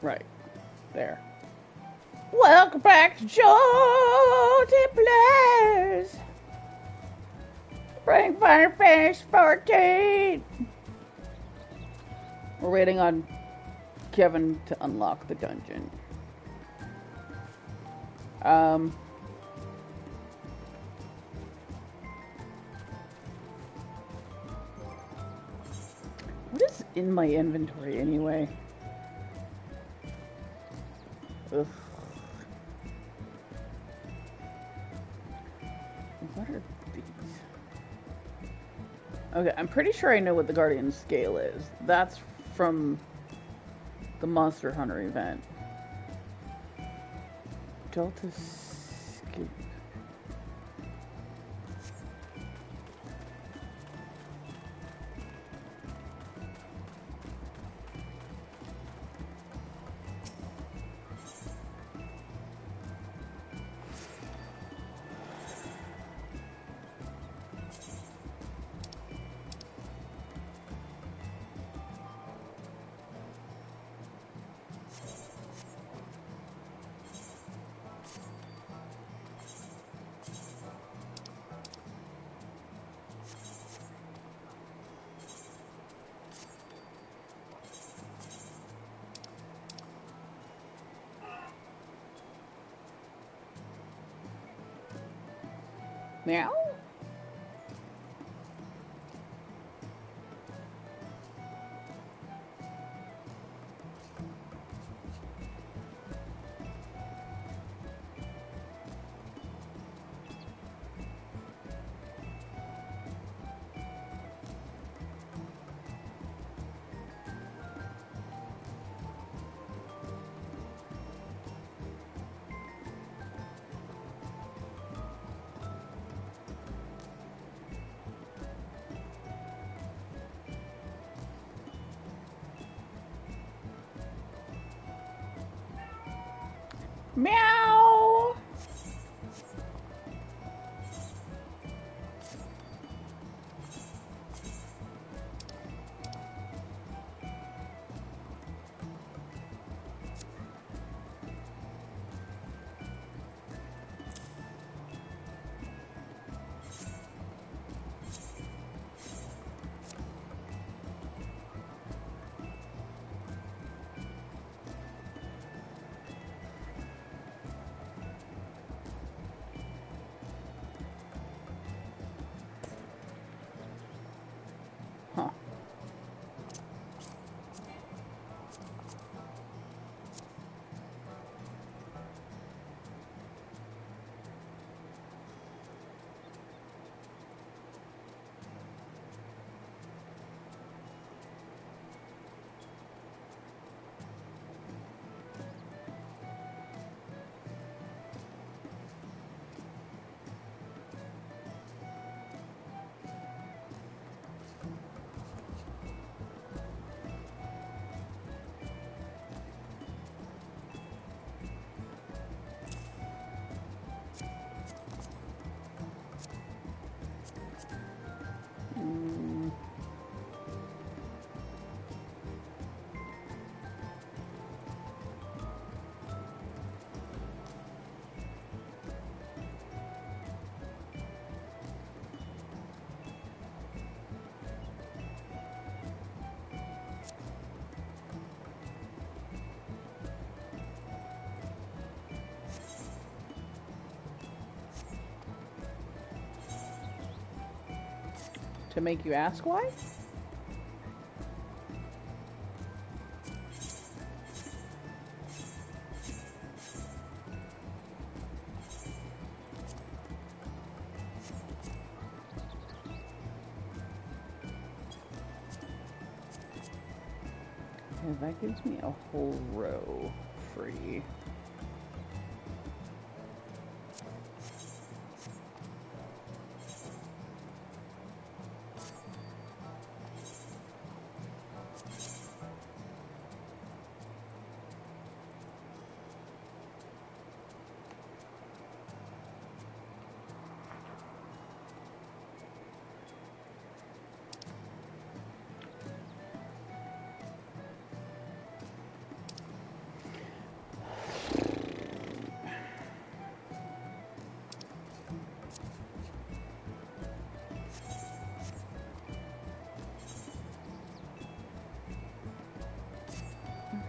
Right. There. Welcome back to Jolty Players. Bring Final Fantasy 14. We're waiting on Kevin to unlock the dungeon. What is in my inventory anyway? Ugh. What are these? Okay, I'm pretty sure I know what the Guardian Scale is. That's from the Monster Hunter event. Delta Skip. Meow? Meow! Huh. To make you ask why? Okay, that gives me a whole row free.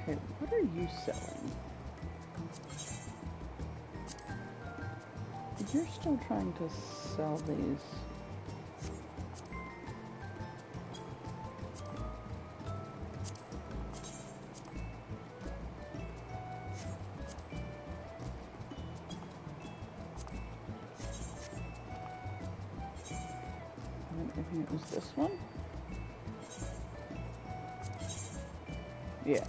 Okay, what are you selling? You're still trying to sell these. I think it was this one. Yeah.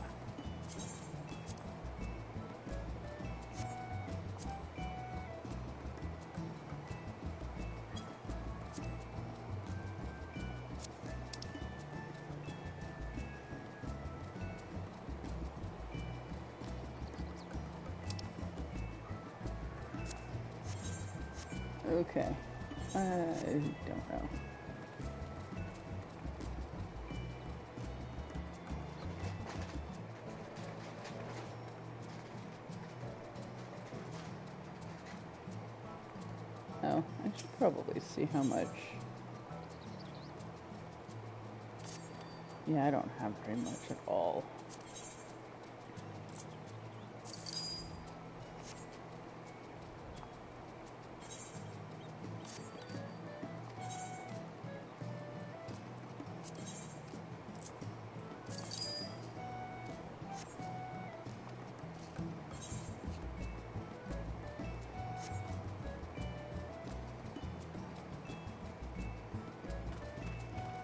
Okay. I don't know. Oh, I should probably see how much. Yeah, I don't have very much at all.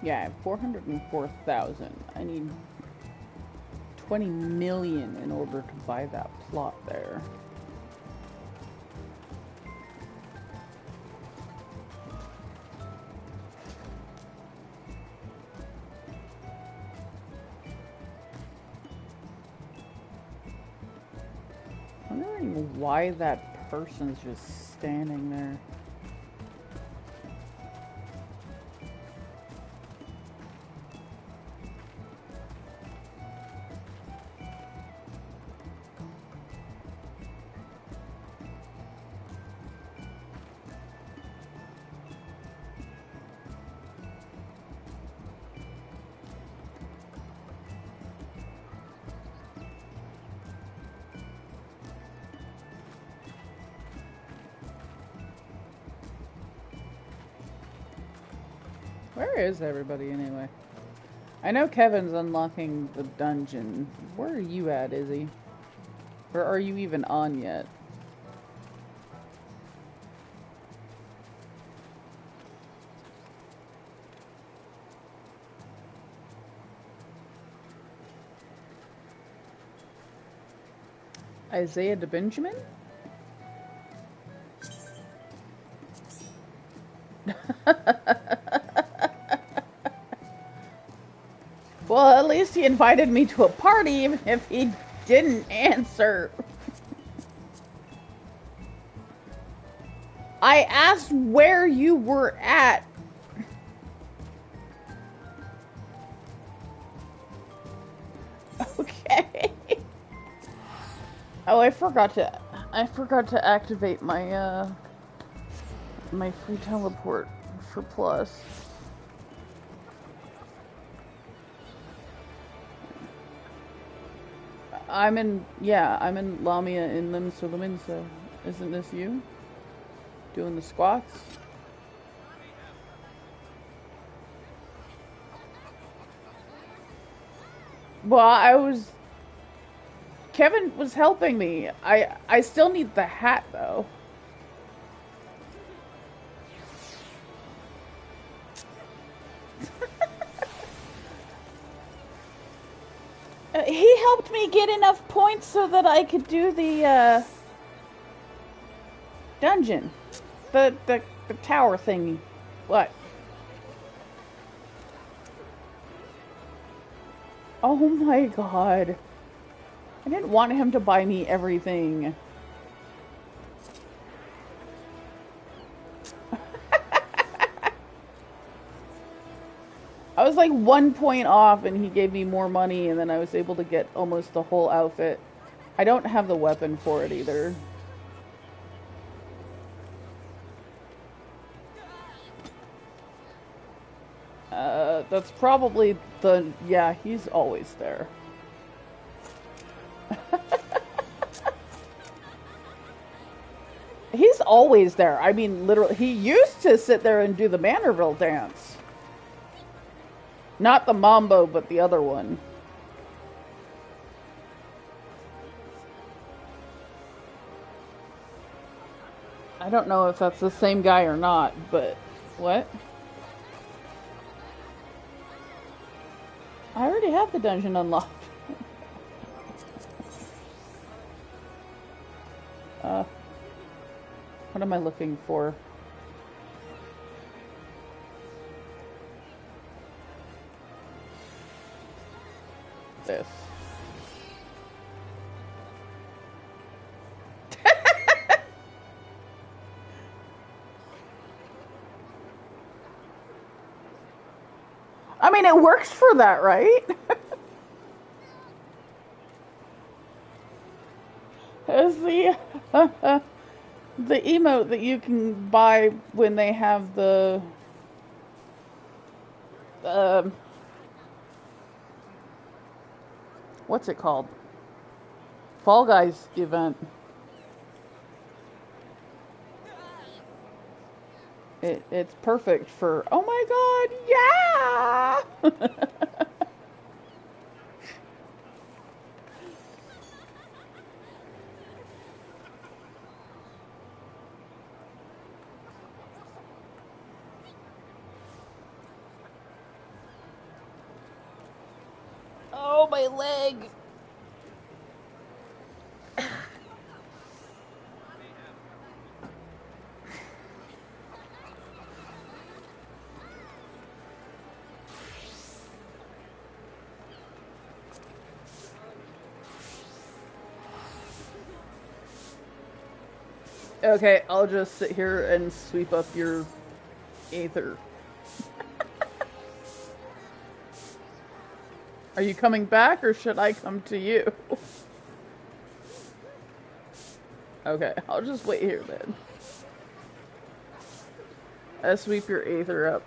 Yeah, I have 404,000. I need 20 million in order to buy that plot there. I'm wondering why that person's just standing there. Where is everybody anyway? I know Kevin's unlocking the dungeon. Where are you at, Izzy? Or are you even on yet? Isaiah de Benjamin? Well, at least he invited me to a party, even if he didn't answer. I asked where you were at. Okay. Oh, I forgot to activate my my free teleport for plus. I'm in Lamia in Limsa Laminsa. Isn't this you? Doing the squats? Well, Kevin was helping me. I still need the hat though. He helped me get enough points so that I could do the dungeon. The tower thingy. What? Oh my god. I didn't want him to buy me everything. I was like 1 point off and he gave me more money and then I was able to get almost the whole outfit. I don't have the weapon for it either. That's probably yeah, he's always there. always there. I mean, literally, he used to sit there and do the Manorville dance. Not the mambo, but the other one. I don't know if that's the same guy or not, but... What? I already have the dungeon unlocked. What am I looking for? This. I mean, it works for that, right? It's the emote that you can buy when they have the what's it called? Fall Guys event. It's perfect for, oh my god, yeah! Oh, my leg! Okay, I'll just sit here and sweep up your aether. Are you coming back, or should I come to you? Okay, I'll just wait here then. I'll sweep your aether up.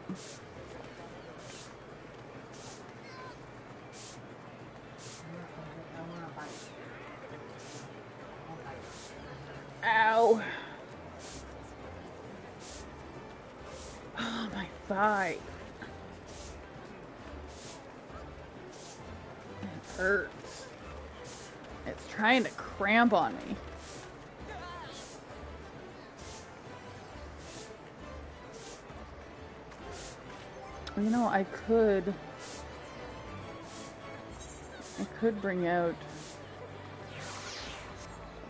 Ow. Oh, my thigh. It hurts. It's trying to cramp on me. You know, I could bring out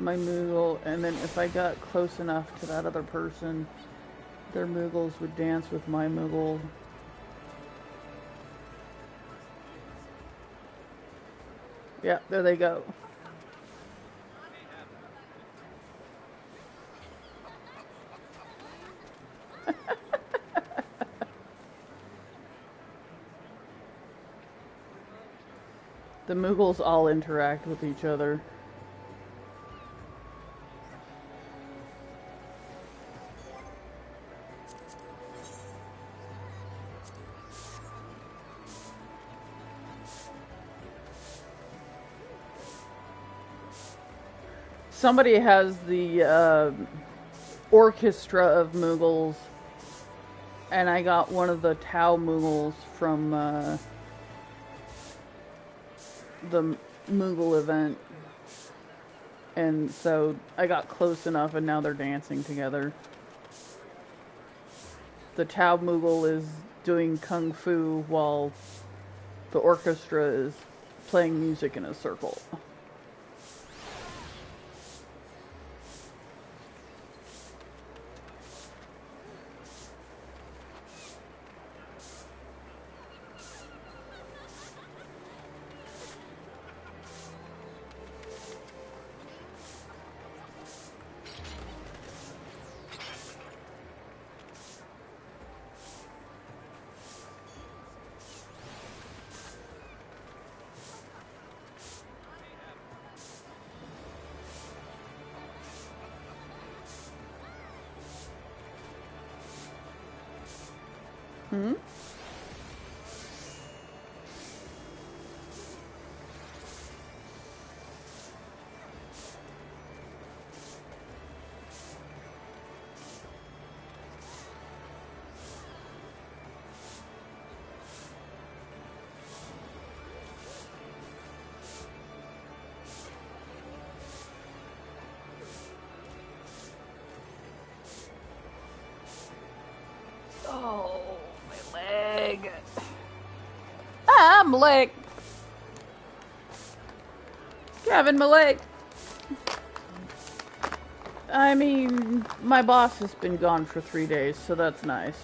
my Moogle, and then if I got close enough to that other person, their Moogles would dance with my Moogle. Yeah, there they go. The Moogles all interact with each other. Somebody has the orchestra of Moogles, and I got one of the Tau Moogles from the Moogle event, and so I got close enough, and now they're dancing together. The Tau Moogle is doing kung fu while the orchestra is playing music in a circle. Hmm? Malik! Kevin Malik! I mean, my boss has been gone for 3 days, so that's nice.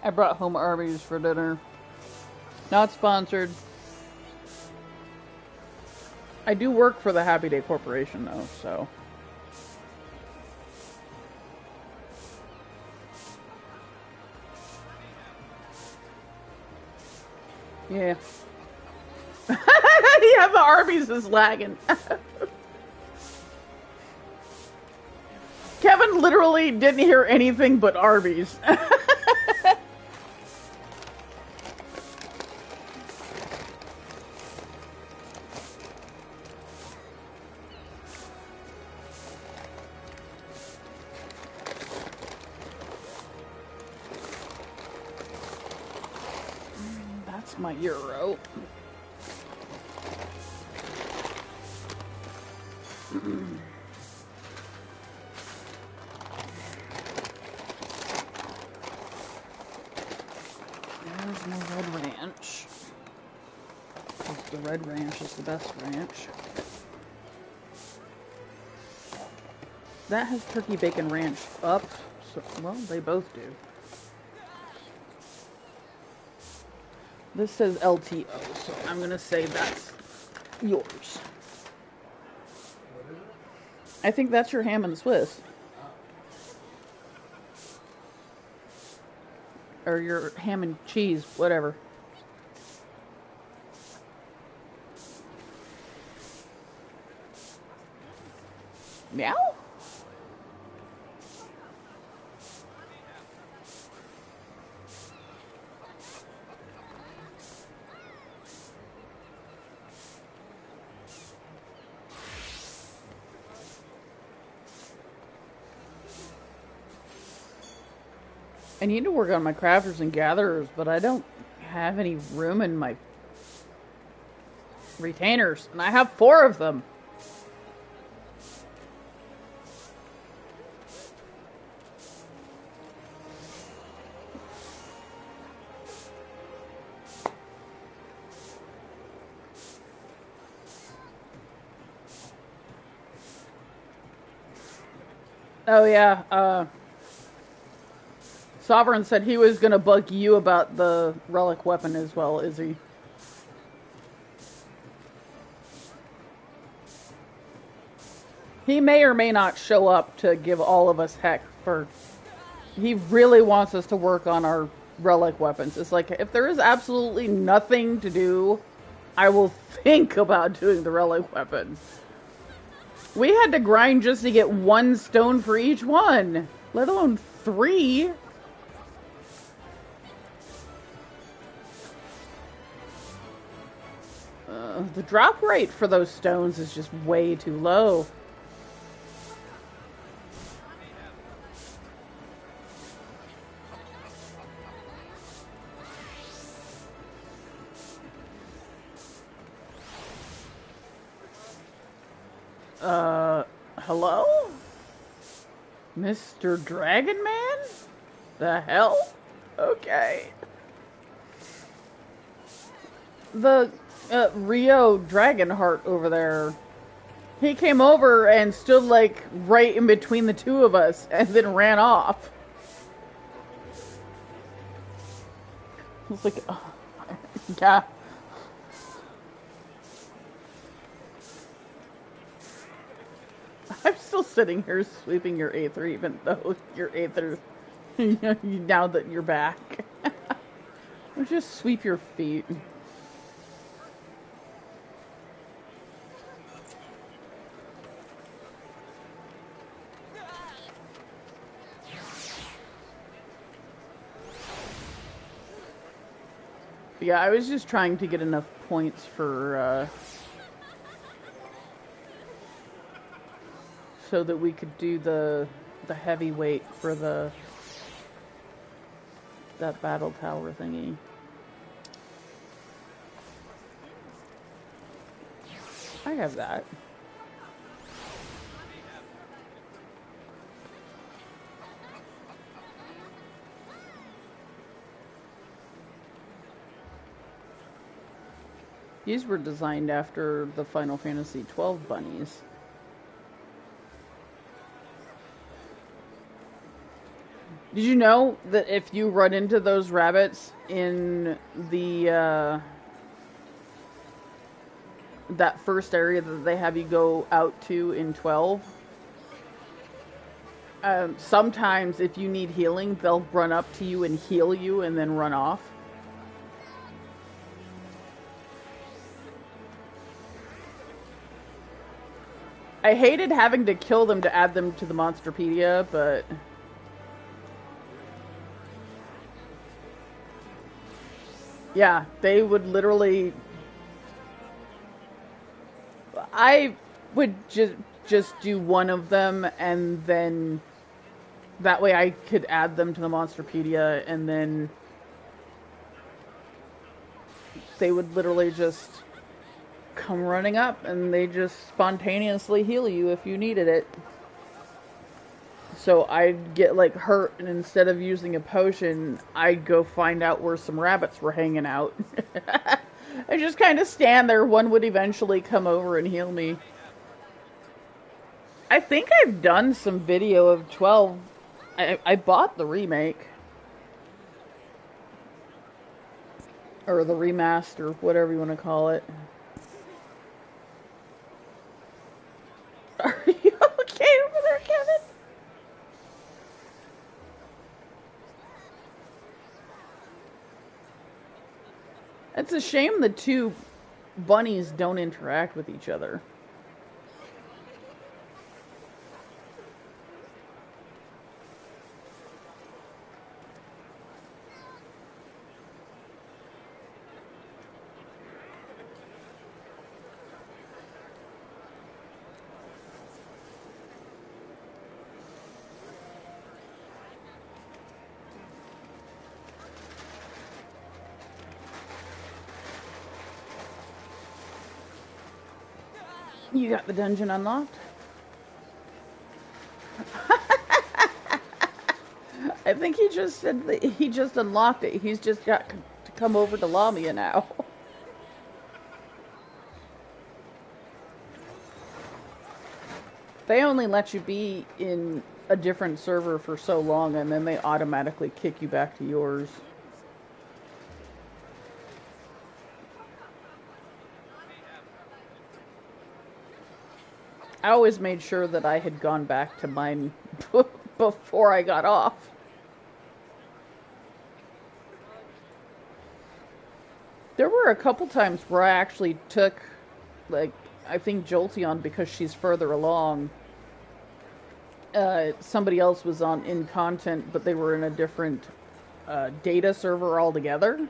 I brought home Arby's for dinner. Not sponsored. I do work for the Happy Day Corporation, though, so... Yeah. Yeah, the Arby's is lagging. Kevin literally didn't hear anything but Arby's. That's my euro. There's no Red Ranch. The Red Ranch is the best ranch. That has turkey bacon ranch up. So, well, they both do. This says LTO, so I'm gonna say that's yours. I think that's your ham and Swiss. Or your ham and cheese, whatever. Meow? I need to work on my crafters and gatherers, but I don't have any room in my retainers, and I have 4 of them. Oh yeah, Sovereign said he was gonna bug you about the relic weapon as well, Izzy. He may or may not show up to give all of us heck for... He really wants us to work on our relic weapons. It's like, if there is absolutely nothing to do, I will think about doing the relic weapon. We had to grind just to get 1 stone for each one, let alone 3. The drop rate for those stones is just way too low. Hello? Mr. Dragon Man? The hell? Okay. The Rio Dragonheart over there, he came over and stood like right in between the 2 of us and then ran off. I was like, oh, yeah. I'm still sitting here sweeping your Aether, even though your Aether, now that you're back. Just sweep your feet. Yeah, I was just trying to get enough points for, so that we could do the heavyweight for the that battle tower thingy. I have that. These were designed after the Final Fantasy XII bunnies. Did you know that if you run into those rabbits in the that first area that they have you go out to in 12, sometimes if you need healing, they'll run up to you and heal you and then run off? I hated having to kill them to add them to the Monsterpedia, but... yeah, they would literally... I would just do one of them, and then... that way I could add them to the Monsterpedia, and then... they would literally just... come running up, and they just spontaneously heal you if you needed it. So I'd get like hurt, and instead of using a potion, I'd go find out where some rabbits were hanging out. I just kind of stand there. One would eventually come over and heal me. I think I've done some video of 12. I bought the remake. Or the remaster, whatever you want to call it. Are you okay over there, Kevin? It's a shame the two bunnies don't interact with each other. You got the dungeon unlocked? I think he just said that he just unlocked it. He's just got to come over to Lamia now. They only let you be in a different server for so long, and then they automatically kick you back to yours. I always made sure that I had gone back to mine before I got off. There were a couple times where I actually took, like, I think Jolty on because she's further along. Somebody else was in content, but they were in a different data server altogether.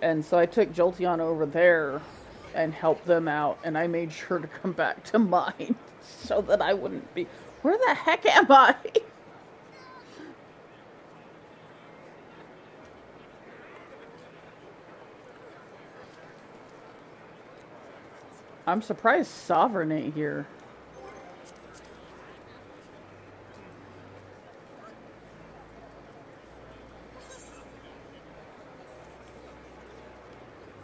And so I took Jolty on over there and help them out, and I made sure to come back to mine so that I wouldn't be... where the heck am I? I'm surprised Sovereign ain't here.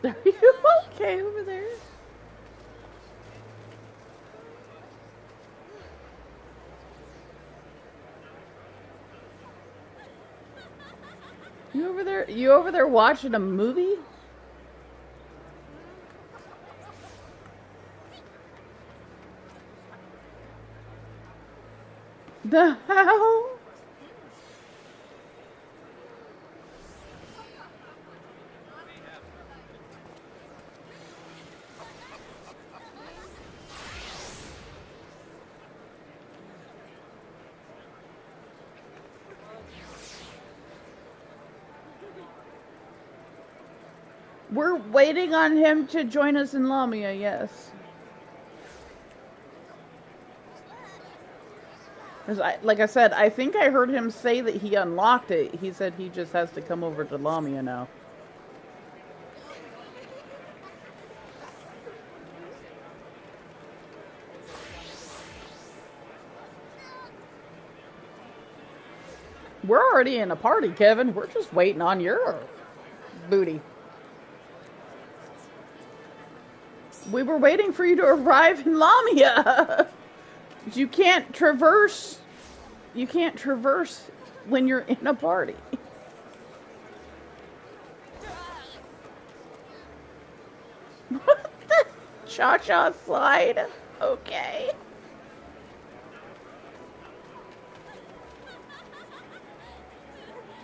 Are you okay over there? You over there? You over there watching a movie? The hell? We're waiting on him to join us in Lamia, yes. Like I said, I think I heard him say that he unlocked it. He said he just has to come over to Lamia now. We're already in a party, Kevin. We're just waiting on your booty. We were waiting for you to arrive in Lamia. You can't traverse. You can't traverse when you're in a party. What the cha-cha slide? Okay.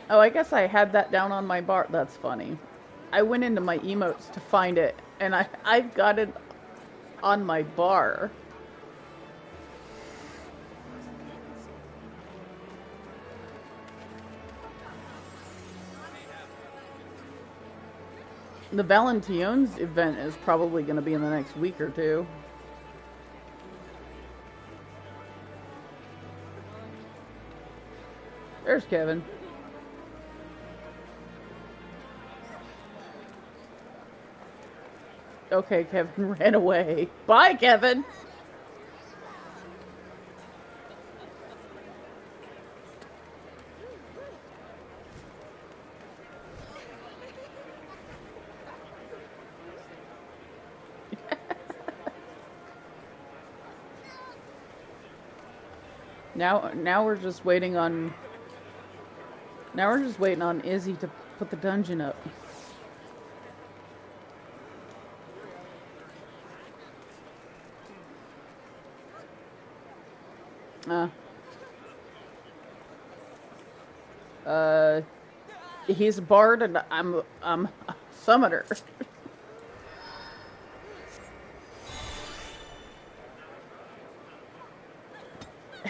Oh, I guess I had that down on my bar. That's funny. I went into my emotes to find it, and I've got it on my bar. The Valention's event is probably going to be in the next week or two. There's Kevin. Okay, Kevin ran away. Bye, Kevin! Now we're just waiting on... Now we're just waiting on Izzy to put the dungeon up. He's a bard and I'm a summoner.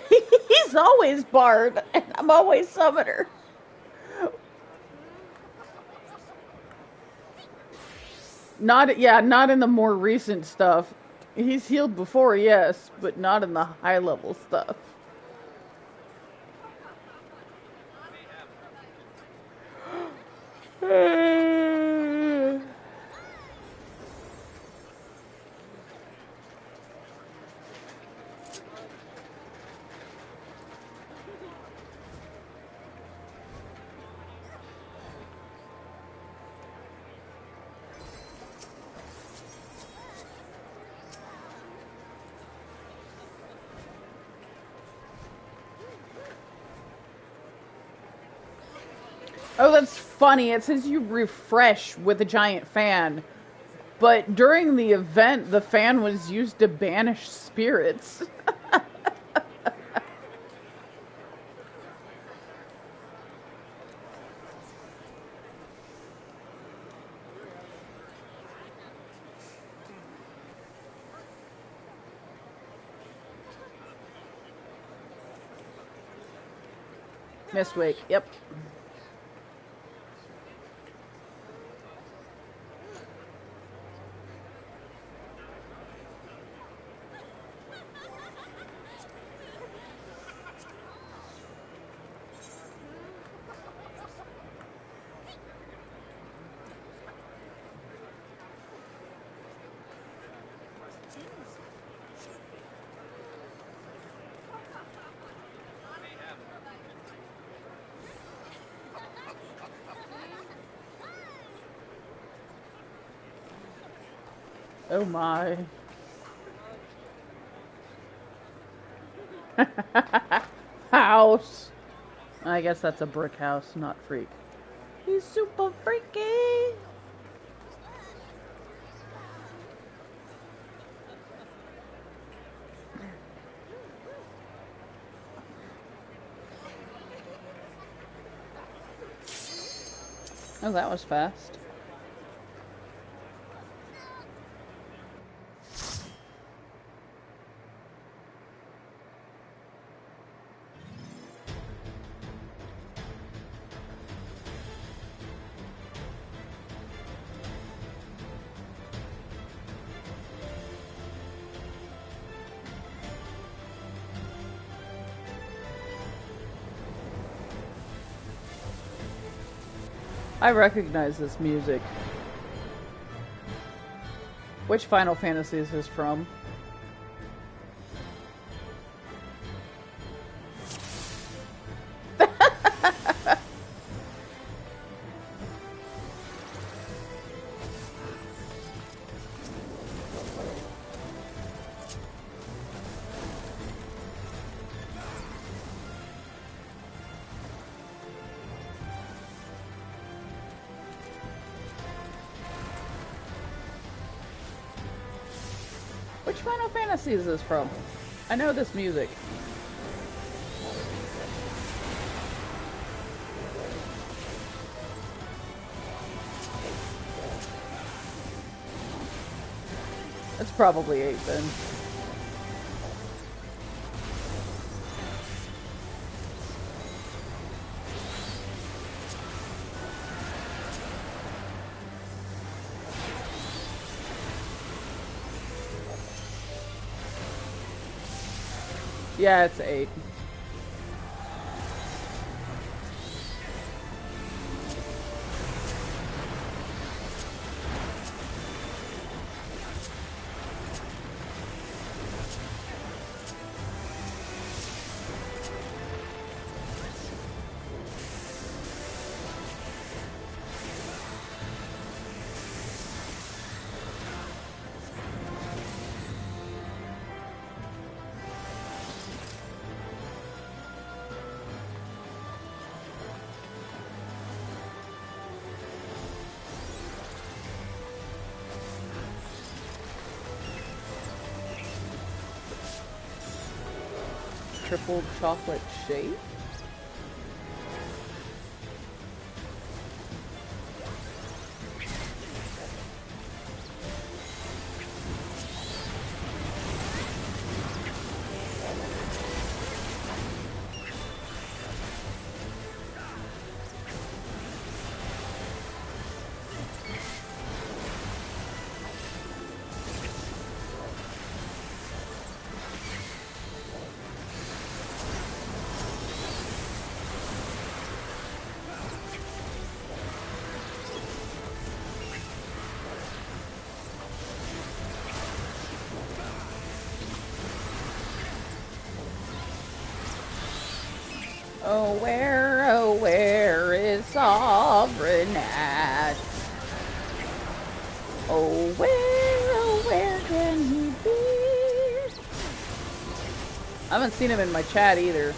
He's always bard and I'm always summoner. Not in the more recent stuff. He's healed before, yes, but not in the high level stuff. Oh, that's funny. It says you refresh with a giant fan. But during the event, the fan was used to banish spirits. Mistwake, yep. Oh my. House. I guess that's a brick house, not freak. He's super freaky. Oh, that was fast. I recognize this music. Which Final Fantasy is this from? Which Final Fantasy is this from? I know this music. It's probably 8 then. Yeah, it's 8. Triple chocolate shake? Oh, where is Sovereign at? Oh, where can he be? I haven't seen him in my chat either.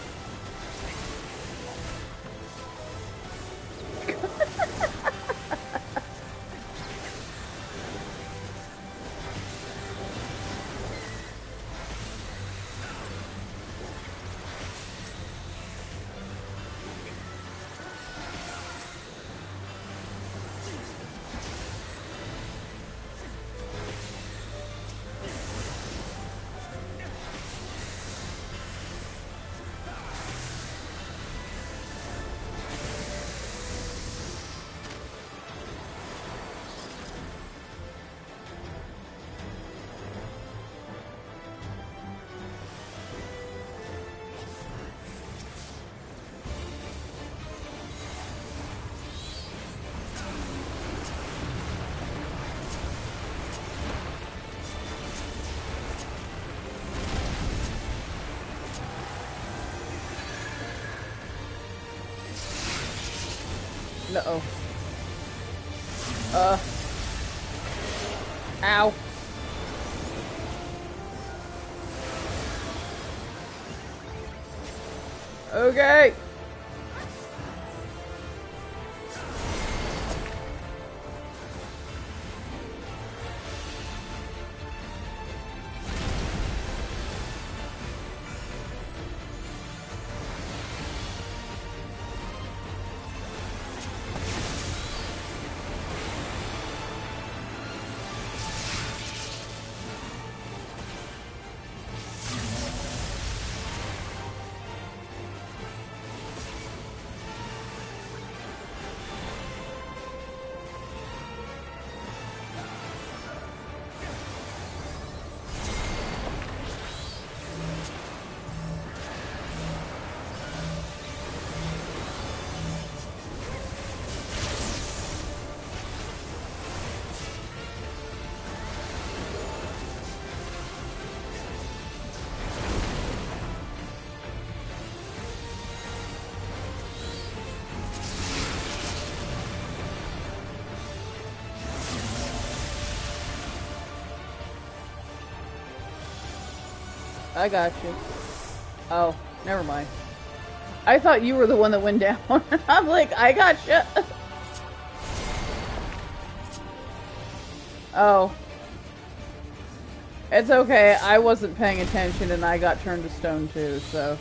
Uh-oh. Ow. Okay. I got you. Oh, never mind. I thought you were the one that went down. I'm like, I got you. Oh. It's okay. I wasn't paying attention and I got turned to stone too, so.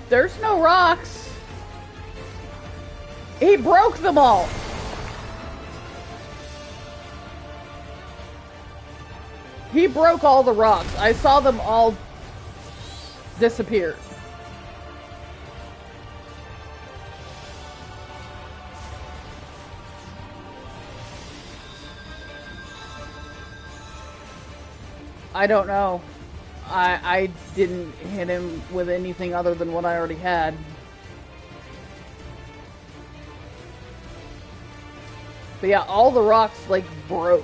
There's no rocks. He broke them all. He broke all the rocks. I saw them all disappear. I don't know. I didn't hit him with anything other than what I already had. But yeah, all the rocks, like, broke.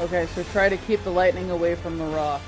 Okay, so try to keep the lightning away from the rock.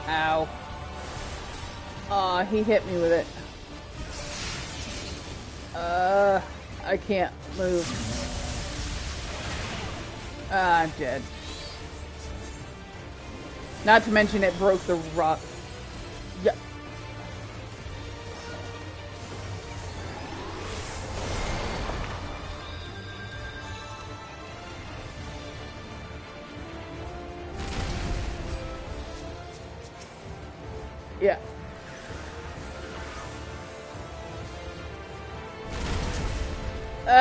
Ow. Aw, he hit me with it. I can't move. Ah, I'm dead. Not to mention it broke the rock. Yeah. Yeah.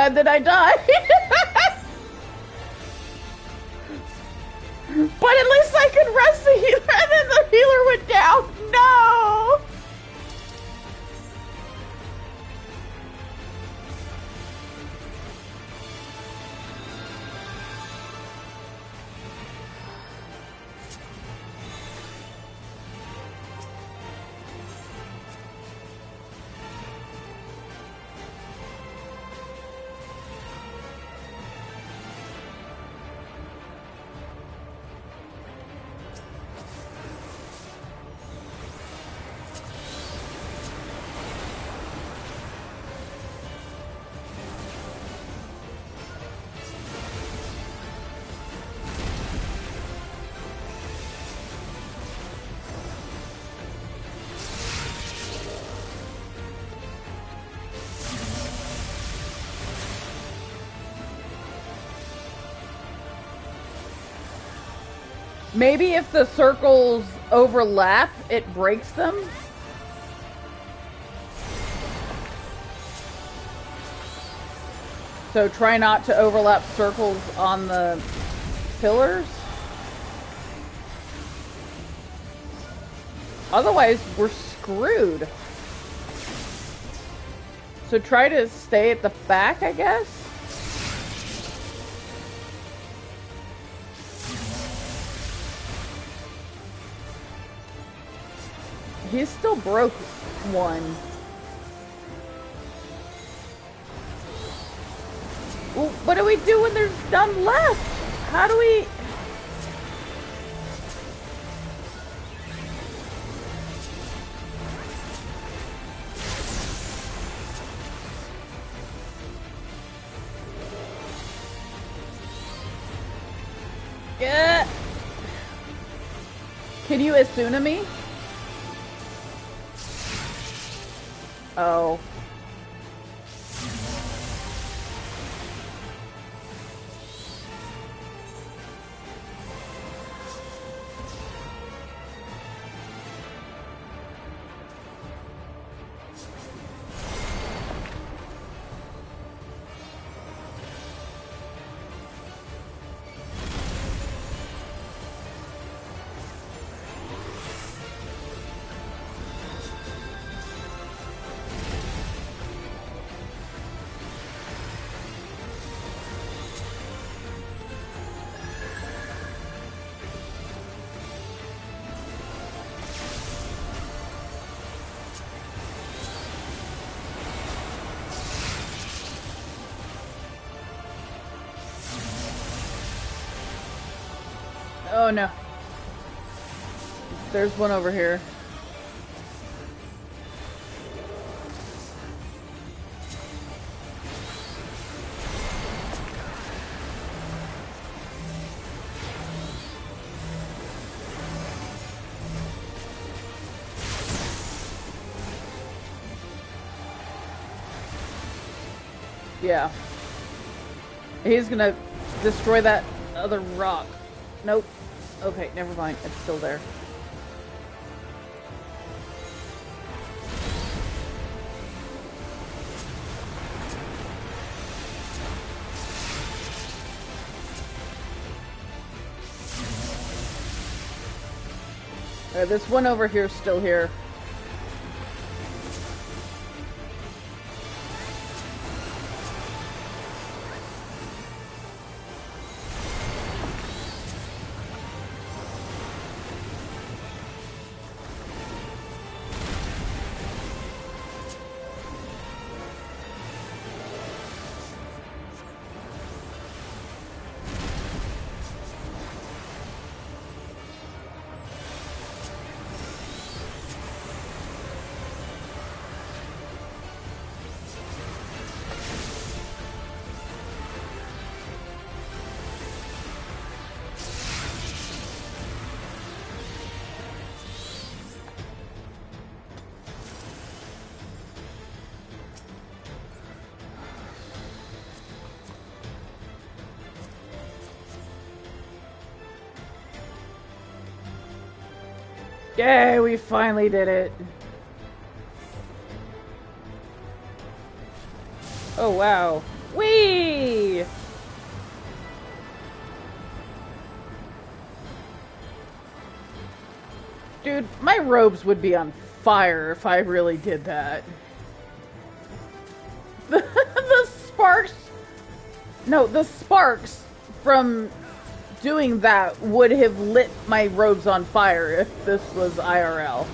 Did I die? But at least I could rest the healer, and then the healer went down. No! Maybe if the circles overlap, it breaks them? So try not to overlap circles on the pillars? Otherwise, we're screwed. So try to stay at the back, I guess? He still broke one. Well, what do we do when there's none left? How do we... Yeah. Can you Asuna me? Oh. Oh no. There's one over here. Yeah. He's gonna destroy that other rock. Nope. Okay, never mind. It's still there. This one over here is still here. Yay, we finally did it. Oh, wow. Whee! Dude, my robes would be on fire if I really did that. The sparks... No, the sparks from doing that would have lit my robes on fire if this was IRL.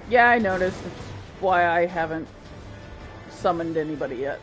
Yeah, I noticed. It's why I haven't summoned anybody yet.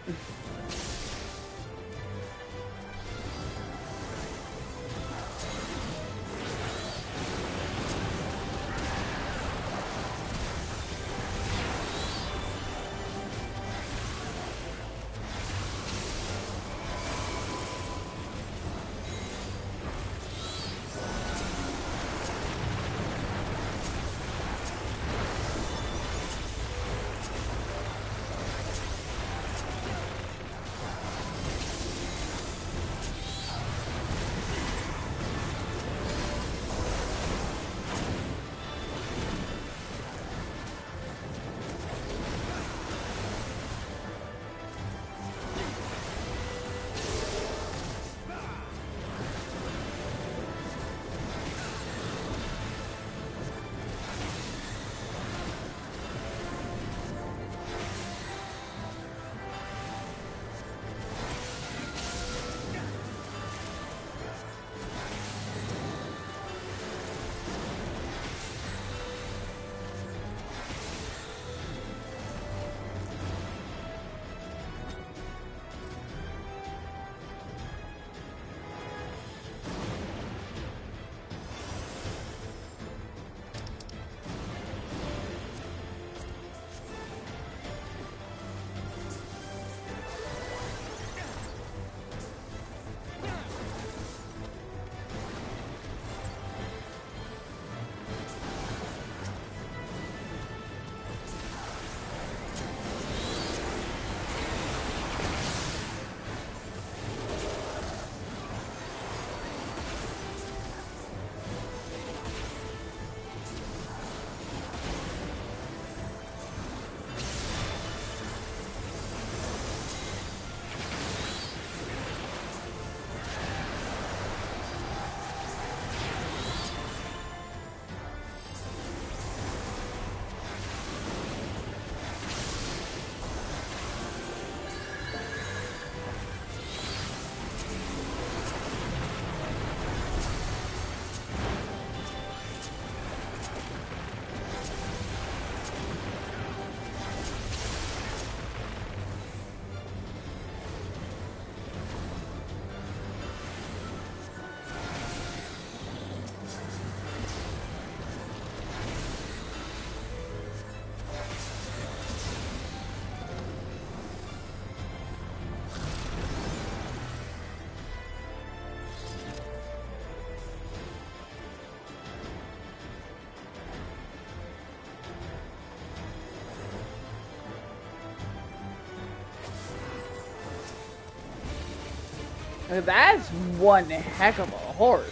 That's one heck of a horse.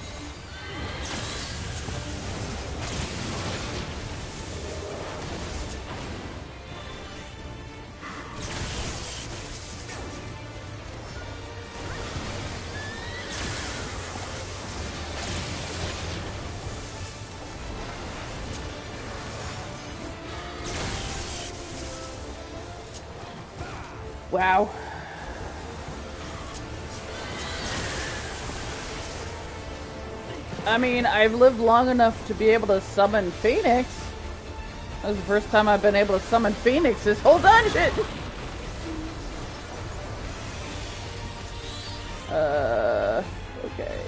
Wow. I mean, I've lived long enough to be able to summon Phoenix. That was the first time I've been able to summon Phoenix this whole dungeon! Okay.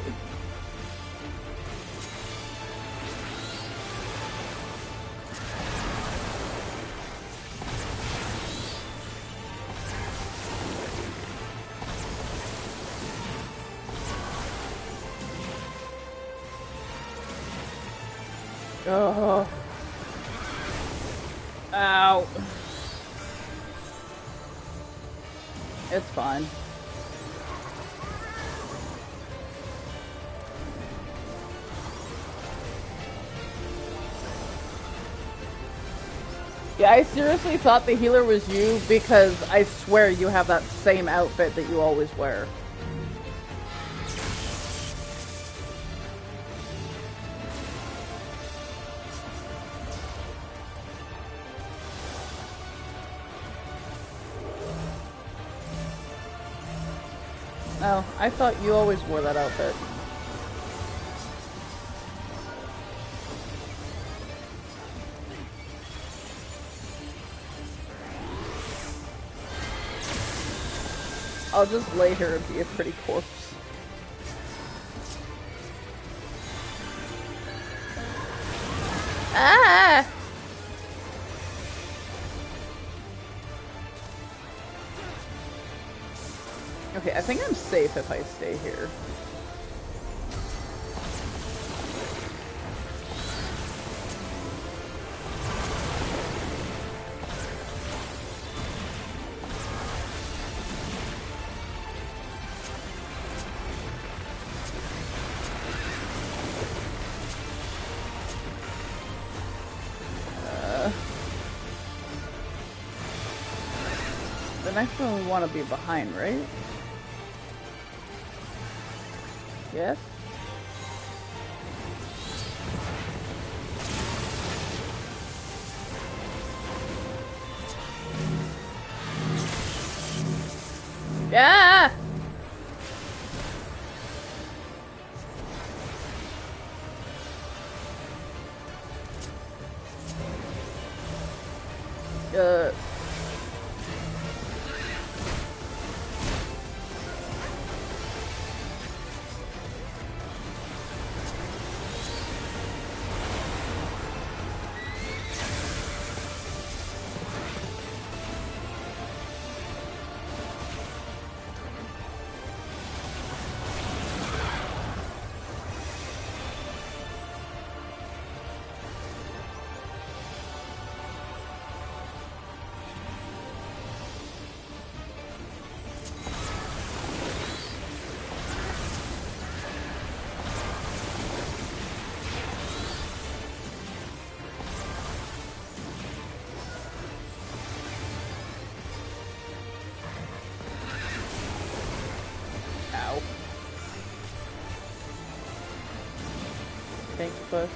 Oh. Ow. It's fine. Yeah, I seriously thought the healer was you because I swear you have that same outfit that you always wear. Oh, I thought you always wore that outfit. I'll just lay here and be a pretty corpse. Ah! Okay, I think I'm safe if I stay here. The next one we want to be behind, right? Yes? Yeah! Thanks, Bus.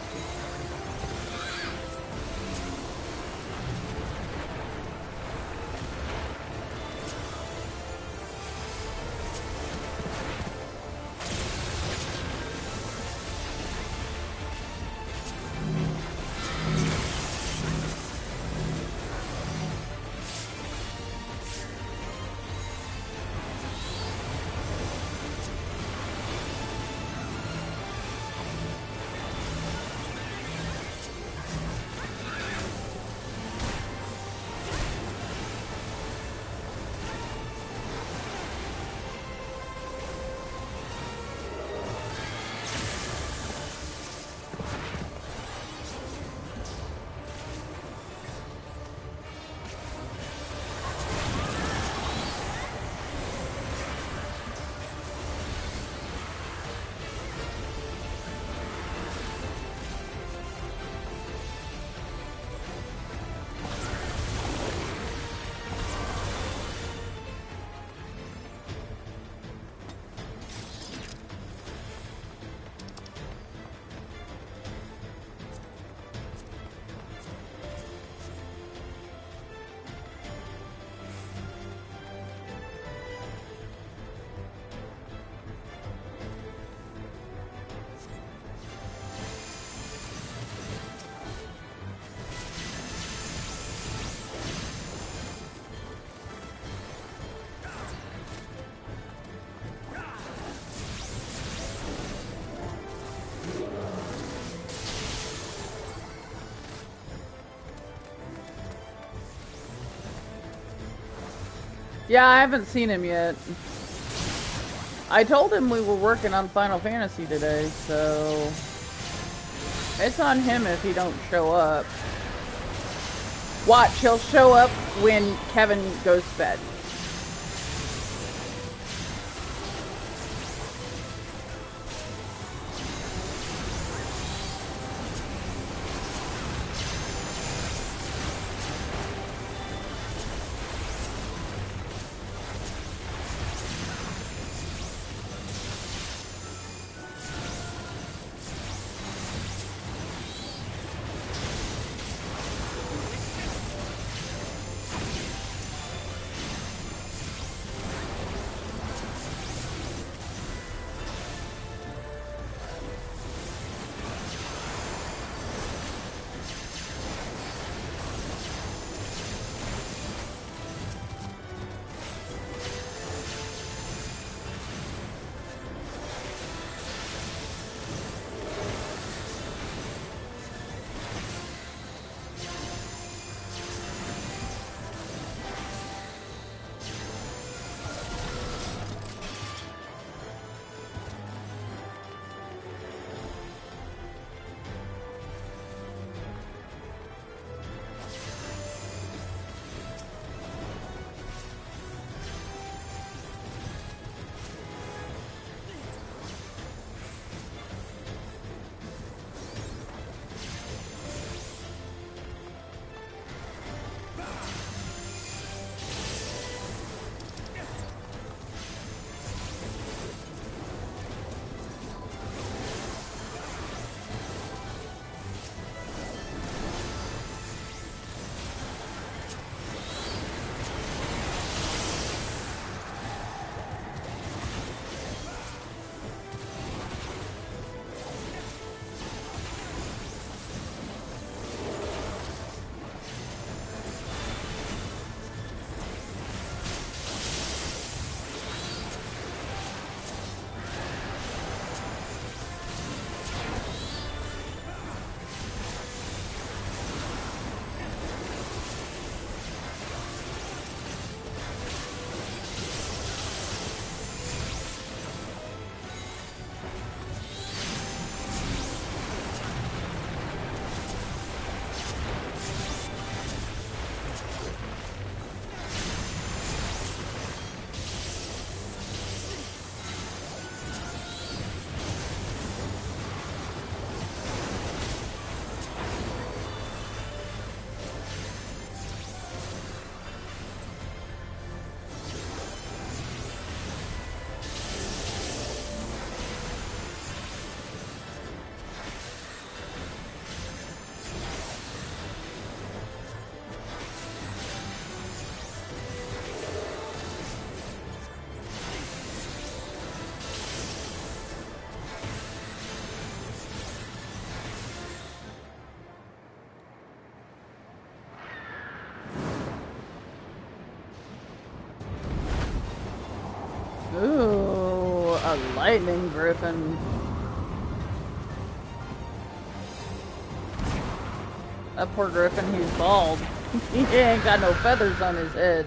Yeah, I haven't seen him yet. I told him we were working on Final Fantasy today, so it's on him if he don't show up. Watch, he'll show up when Kevin goes to bed. Ooh, a lightning griffin. That poor griffin, he's bald. He ain't got no feathers on his head.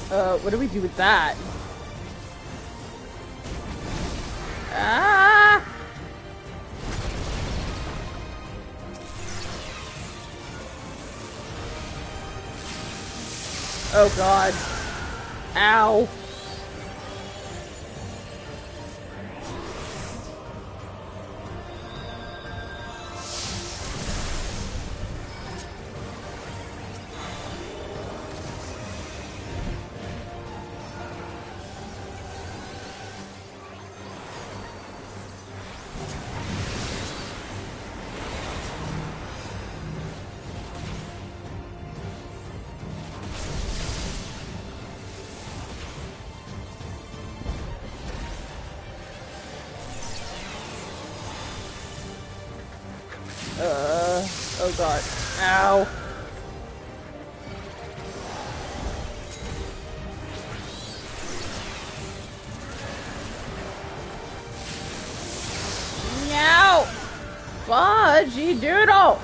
What do we do with that? Ah! Oh god. Ow. Oh god. Ow. Meow! Fudgy doodle!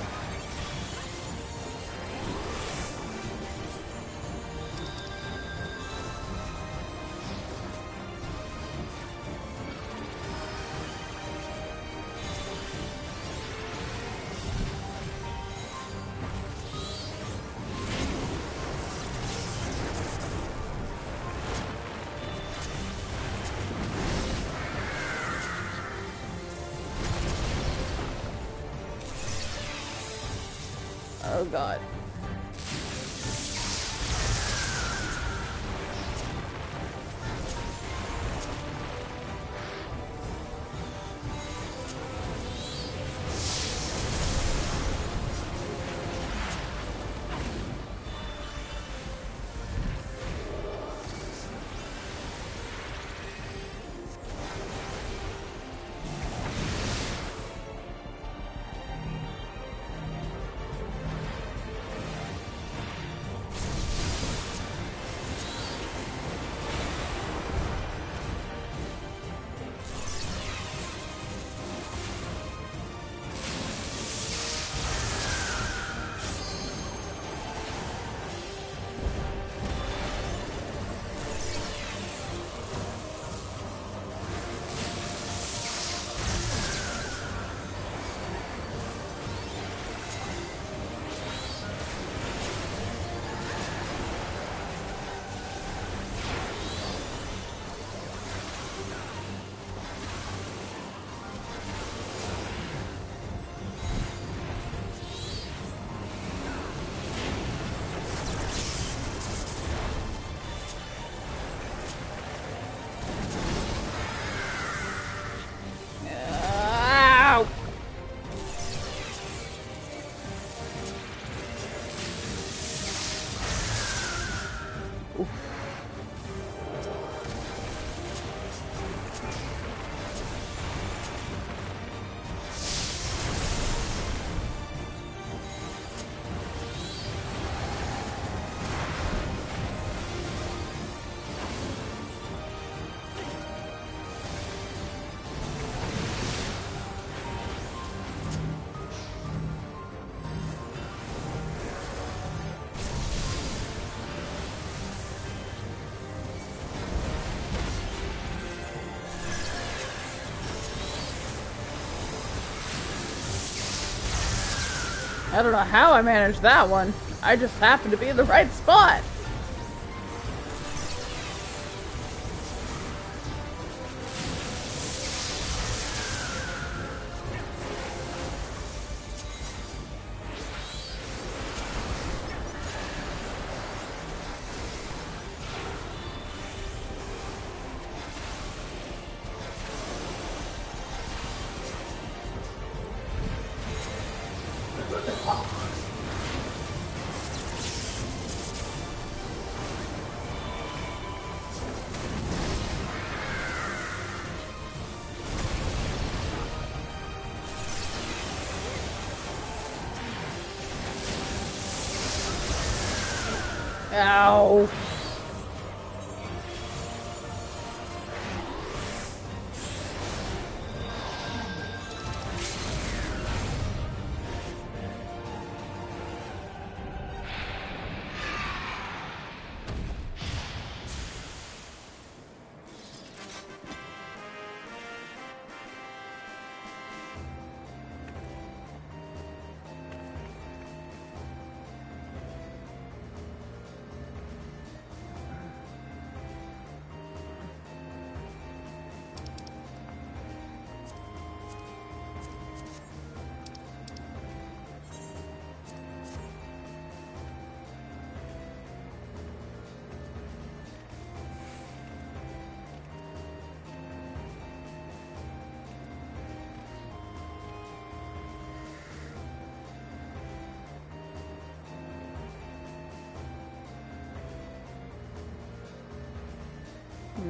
Oh god. Ow! I don't know how I managed that one. I just happened to be in the right spot. Ow.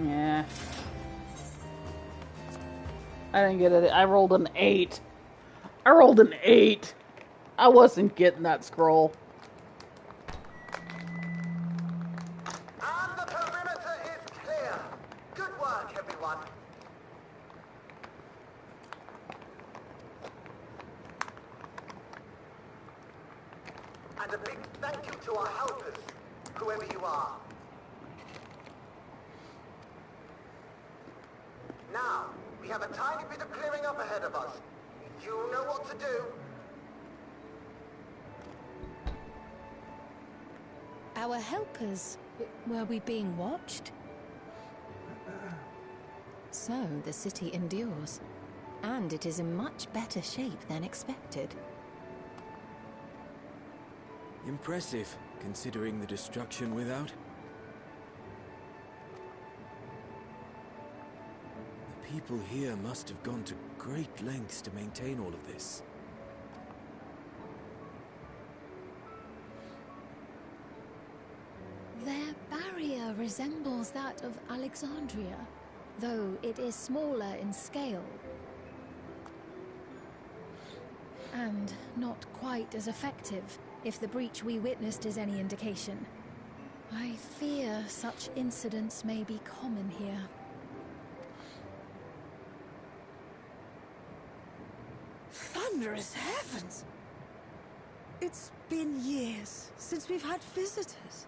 Yeah. I didn't get it. I rolled an 8. I rolled an 8. I wasn't getting that scroll. And the perimeter is clear. Good work, everyone. And a big thank you to our helpers, whoever you are. Now, we have a tiny bit of clearing up ahead of us. You know what to do. Our helpers, were we being watched? So the city endures, and it is in much better shape than expected. Impressive, considering the destruction without. The people here must have gone to great lengths to maintain all of this. Their barrier resembles that of Alexandria, though it is smaller in scale. And not quite as effective, if the breach we witnessed is any indication. I fear such incidents may be common here. Thunderous heavens! It's been years since we've had visitors.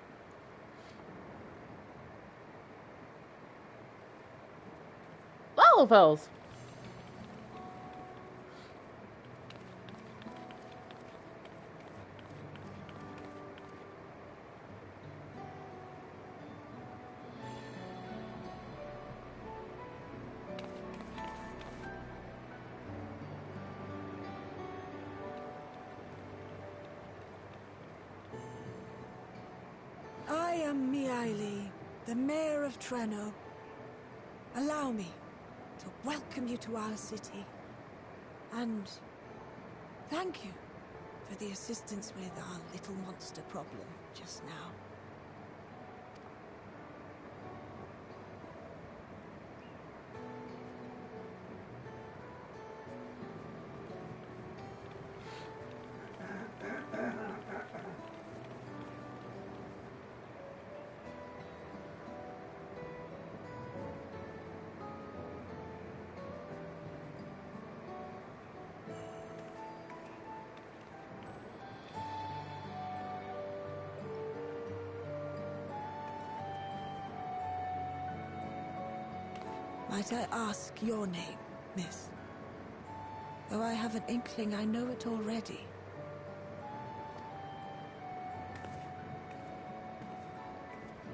Lalafells. I am Miaili, the Mayor of Treno. Allow me to welcome you to our city. And thank you for the assistance with our little monster problem just now. Might I ask your name, miss? Though I have an inkling I know it already.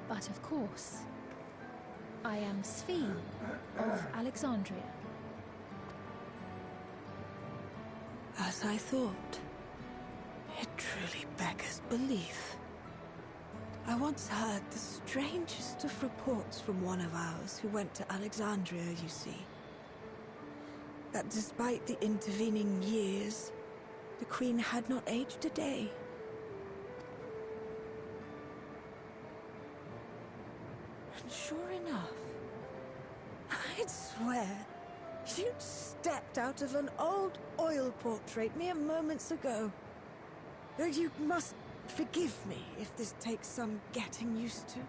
But of course, I am Sphene of Alexandria. As I thought. It truly beggars belief. I once heard the strangest of reports from one of ours who went to Alexandria, you see. That despite the intervening years, the Queen had not aged a day. And sure enough, I'd swear, you'd stepped out of an old oil portrait mere moments ago. Though you must forgive me if this takes some getting used to.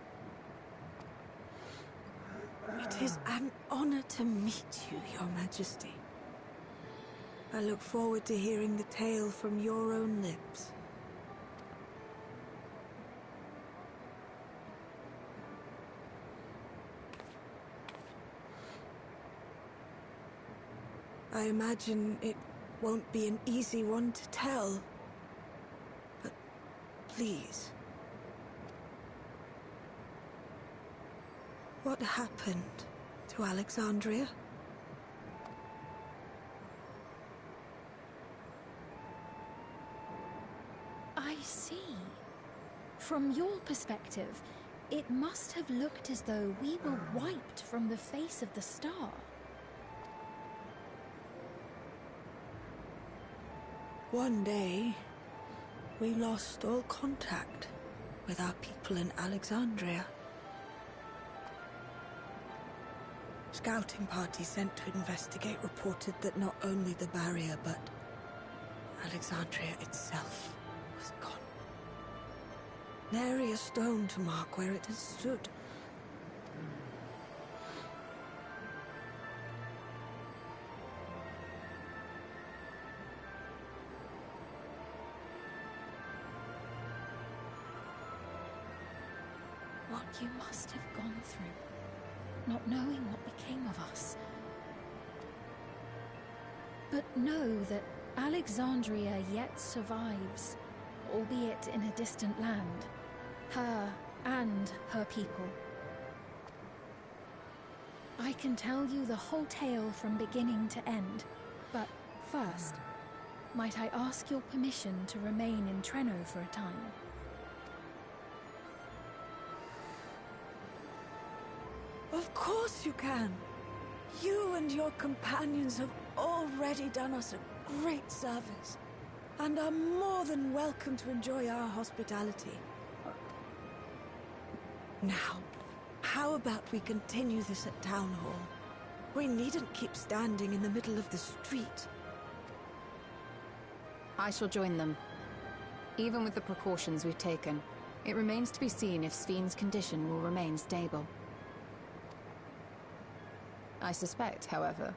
It is an honor to meet you, Your Majesty. I look forward to hearing the tale from your own lips. I imagine it won't be an easy one to tell. But please. What happened to Alexandria? I see. From your perspective, it must have looked as though we were wiped from the face of the star. One day, we lost all contact with our people in Alexandria. Scouting party sent to investigate reported that not only the barrier, but Alexandria itself was gone. Nary a stone to mark where it has stood. What you must have gone through, not knowing what became of us. But know that Alexandria yet survives, albeit in a distant land. Her and her people. I can tell you the whole tale from beginning to end, but first, might I ask your permission to remain in Treno for a time? Of course you can. You and your companions have already done us a great service, and are more than welcome to enjoy our hospitality. Now, how about we continue this at Town Hall? We needn't keep standing in the middle of the street. I shall join them. Even with the precautions we've taken, it remains to be seen if Sven's condition will remain stable. I suspect, however,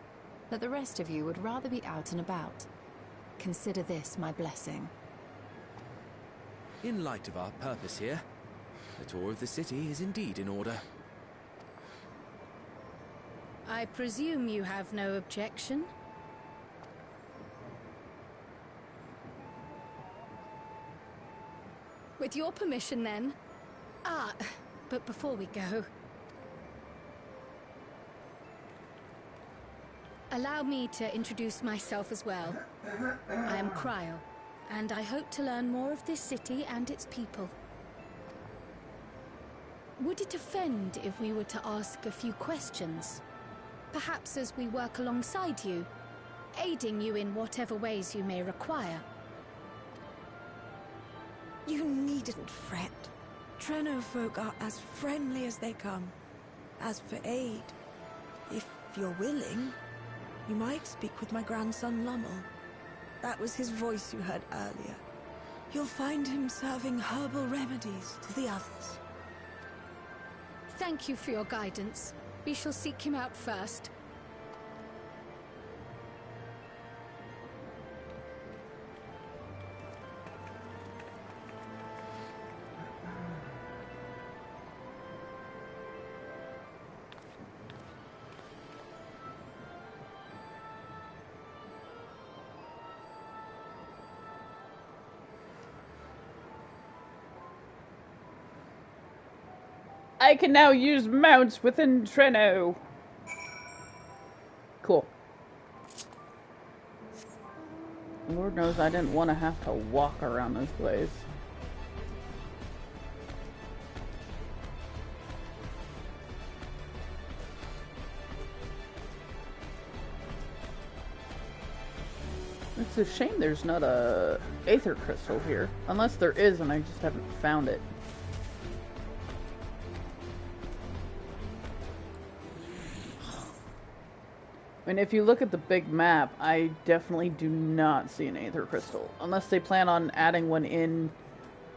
that the rest of you would rather be out and about. Consider this my blessing. In light of our purpose here, the tour of the city is indeed in order. I presume you have no objection? With your permission, then. But before we go, allow me to introduce myself as well. I am Cryle, and I hope to learn more of this city and its people. Would it offend if we were to ask a few questions? Perhaps as we work alongside you, aiding you in whatever ways you may require. You needn't fret. Treno folk are as friendly as they come. As for aid, if you're willing, you might speak with my grandson Lummel. That was his voice you heard earlier. You'll find him serving herbal remedies to the others. Thank you for your guidance. We shall seek him out first. I can now use mounts within Treno. Cool. Lord knows I didn't want to have to walk around this place. It's a shame there's not a aether crystal here. Unless there is and I just haven't found it. And if you look at the big map, I definitely do not see an aether crystal. Unless they plan on adding one in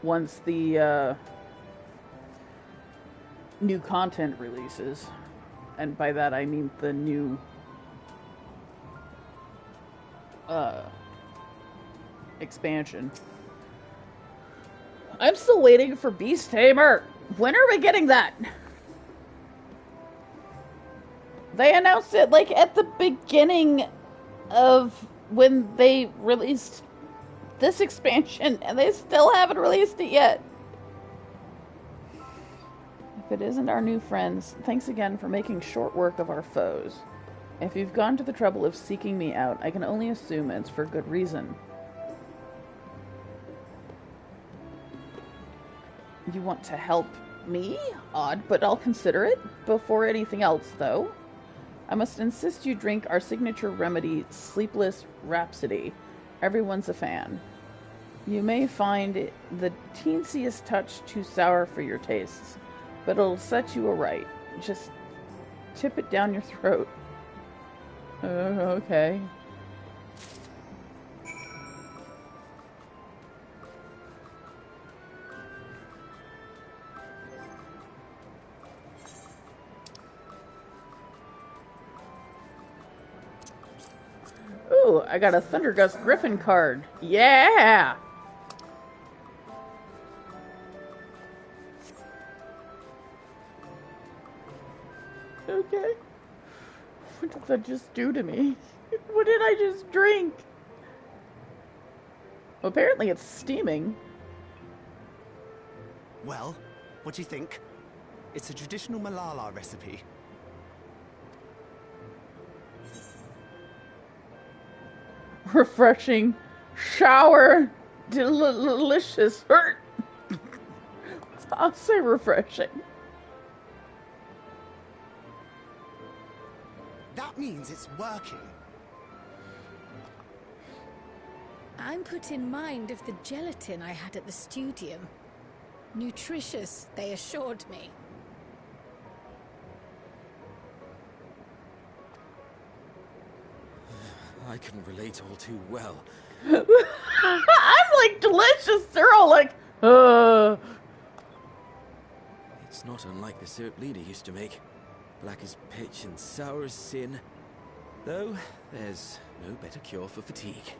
once the new content releases. And by that I mean the new expansion. I'm still waiting for Beast Tamer. When are we getting that? They announced it like at the beginning of when they released this expansion, and they still haven't released it yet. If it isn't our new friends, thanks again for making short work of our foes. If you've gone to the trouble of seeking me out, I can only assume it's for good reason. You want to help me? Odd, but I'll consider it. Before anything else, though, I must insist you drink our signature remedy, Sleepless Rhapsody. Everyone's a fan. You may find the teensiest touch too sour for your tastes, but it'll set you aright. Just tip it down your throat. Okay. Ooh, I got a Thundergust Griffin card. Yeah! Okay. What did that just do to me? What did I just drink? Well, apparently it's steaming. Well, what do you think? It's a traditional Malala recipe. Refreshing. Shower. Delicious. I'll say refreshing. That means it's working. I'm put in mind of the gelatin I had at the studium. Nutritious, they assured me. I can relate all too well. I'm like, delicious. They're all like, It's not unlike the syrup leader used to make. Black as pitch and sour as sin. Though, there's no better cure for fatigue.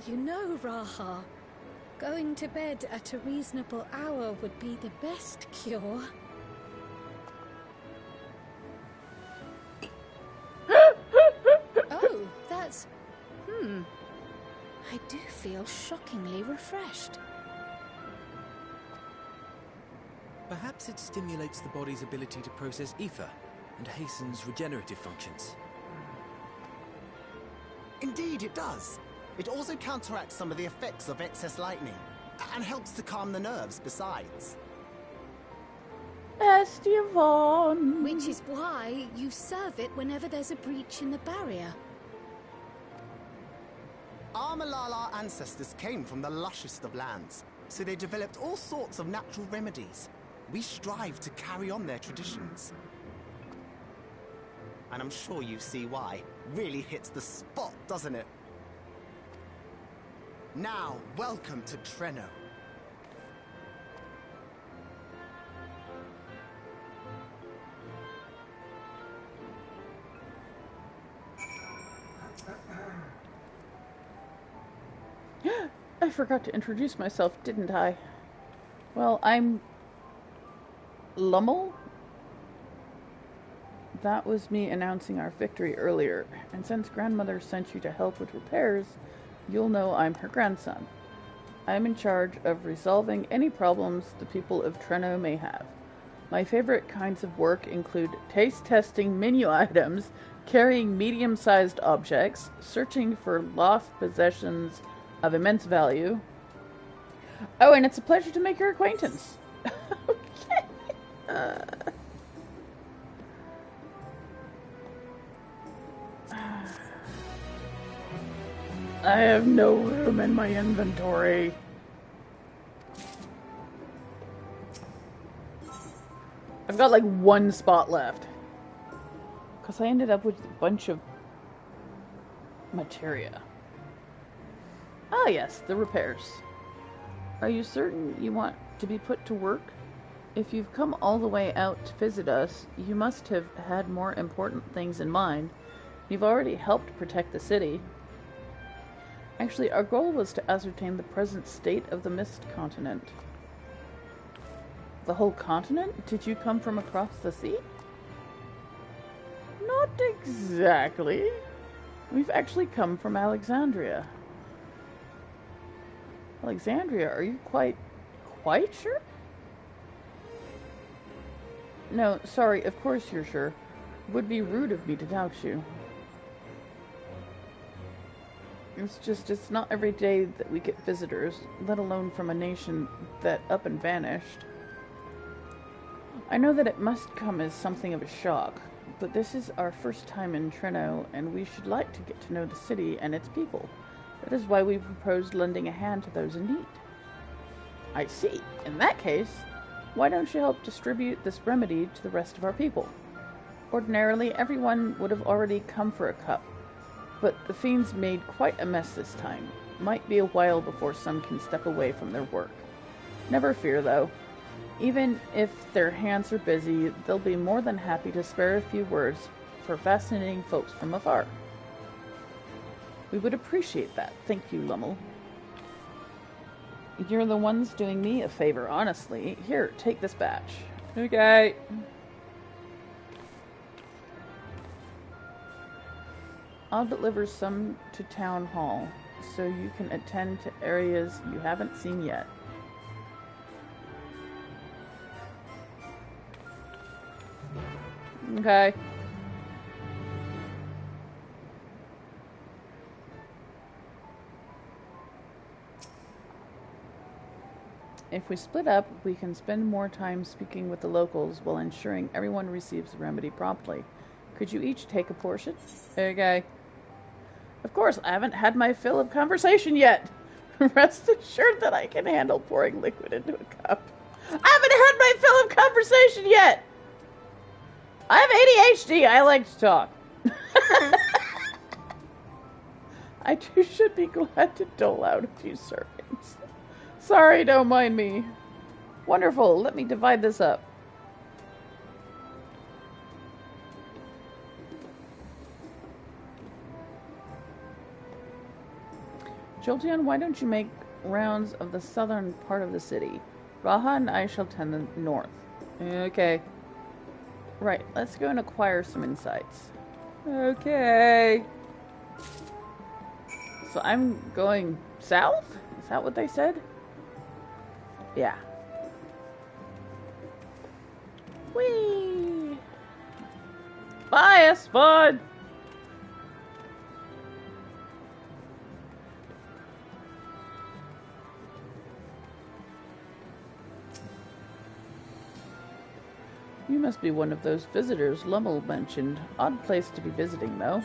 You know, Raha, going to bed at a reasonable hour would be the best cure. Oh, that's... I do feel shockingly refreshed. Perhaps it stimulates the body's ability to process ether and hastens regenerative functions. Indeed, it does. It also counteracts some of the effects of excess lightning, and helps to calm the nerves besides. Estevan. Which is why you serve it whenever there's a breach in the barrier. Our Malala ancestors came from the lushest of lands, so they developed all sorts of natural remedies. We strive to carry on their traditions. And I'm sure you see why. Really hits the spot, doesn't it? Now, welcome to Treno. I forgot to introduce myself, didn't I? Well, I'm Lummel? That was me announcing our victory earlier, and since grandmother sent you to help with repairs, you'll know I'm her grandson. I'm in charge of resolving any problems the people of Treno may have. My favorite kinds of work include taste testing menu items, carrying medium-sized objects, searching for lost possessions of immense value. Oh, and it's a pleasure to make your acquaintance. Okay. I have no room in my inventory. I've got like one spot left. Because I ended up with a bunch of materia. Ah yes, the repairs. Are you certain you want to be put to work? If you've come all the way out to visit us, you must have had more important things in mind. You've already helped protect the city. Actually, our goal was to ascertain the present state of the Mist Continent. The whole continent? Did you come from across the sea? Not exactly. We've actually come from Alexandria. Alexandria, are you quite sure? No, sorry, of course you're sure. It would be rude of me to doubt you. It's just, it's not every day that we get visitors, let alone from a nation that up and vanished. I know that it must come as something of a shock, but this is our first time in Treno, and we should like to get to know the city and its people. That is why we proposed lending a hand to those in need. I see. In that case, Why don't you help distribute this remedy to the rest of our people? Ordinarily, everyone would have already come for a cup, but the fiends made quite a mess this time. Might be a while before some can step away from their work. Never fear, though. Even if their hands are busy, they'll be more than happy to spare a few words for fascinating folks from afar. We would appreciate that. Thank you, Lummel. You're the ones doing me a favor, honestly. Here, take this batch. Okay. I'll deliver some to Town Hall, so you can attend to areas you haven't seen yet. Okay. If we split up, we can spend more time speaking with the locals while ensuring everyone receives the remedy promptly. Could you each take a portion? Okay. Of course, I haven't had my fill of conversation yet. Rest assured that I can handle pouring liquid into a cup. I haven't had my fill of conversation yet! I have ADHD. I like to talk. I too should be glad to dole out a few servings. Sorry, don't mind me. Wonderful. Let me divide this up. Jolty, why don't you make rounds of the southern part of the city? Raha and I shall tend the north. Okay. Right, let's go and acquire some insights. Okay. So I'm going south? Is that what they said? Yeah. Whee! Bye, Spud! You must be one of those visitors Lummel mentioned. Odd place to be visiting, though.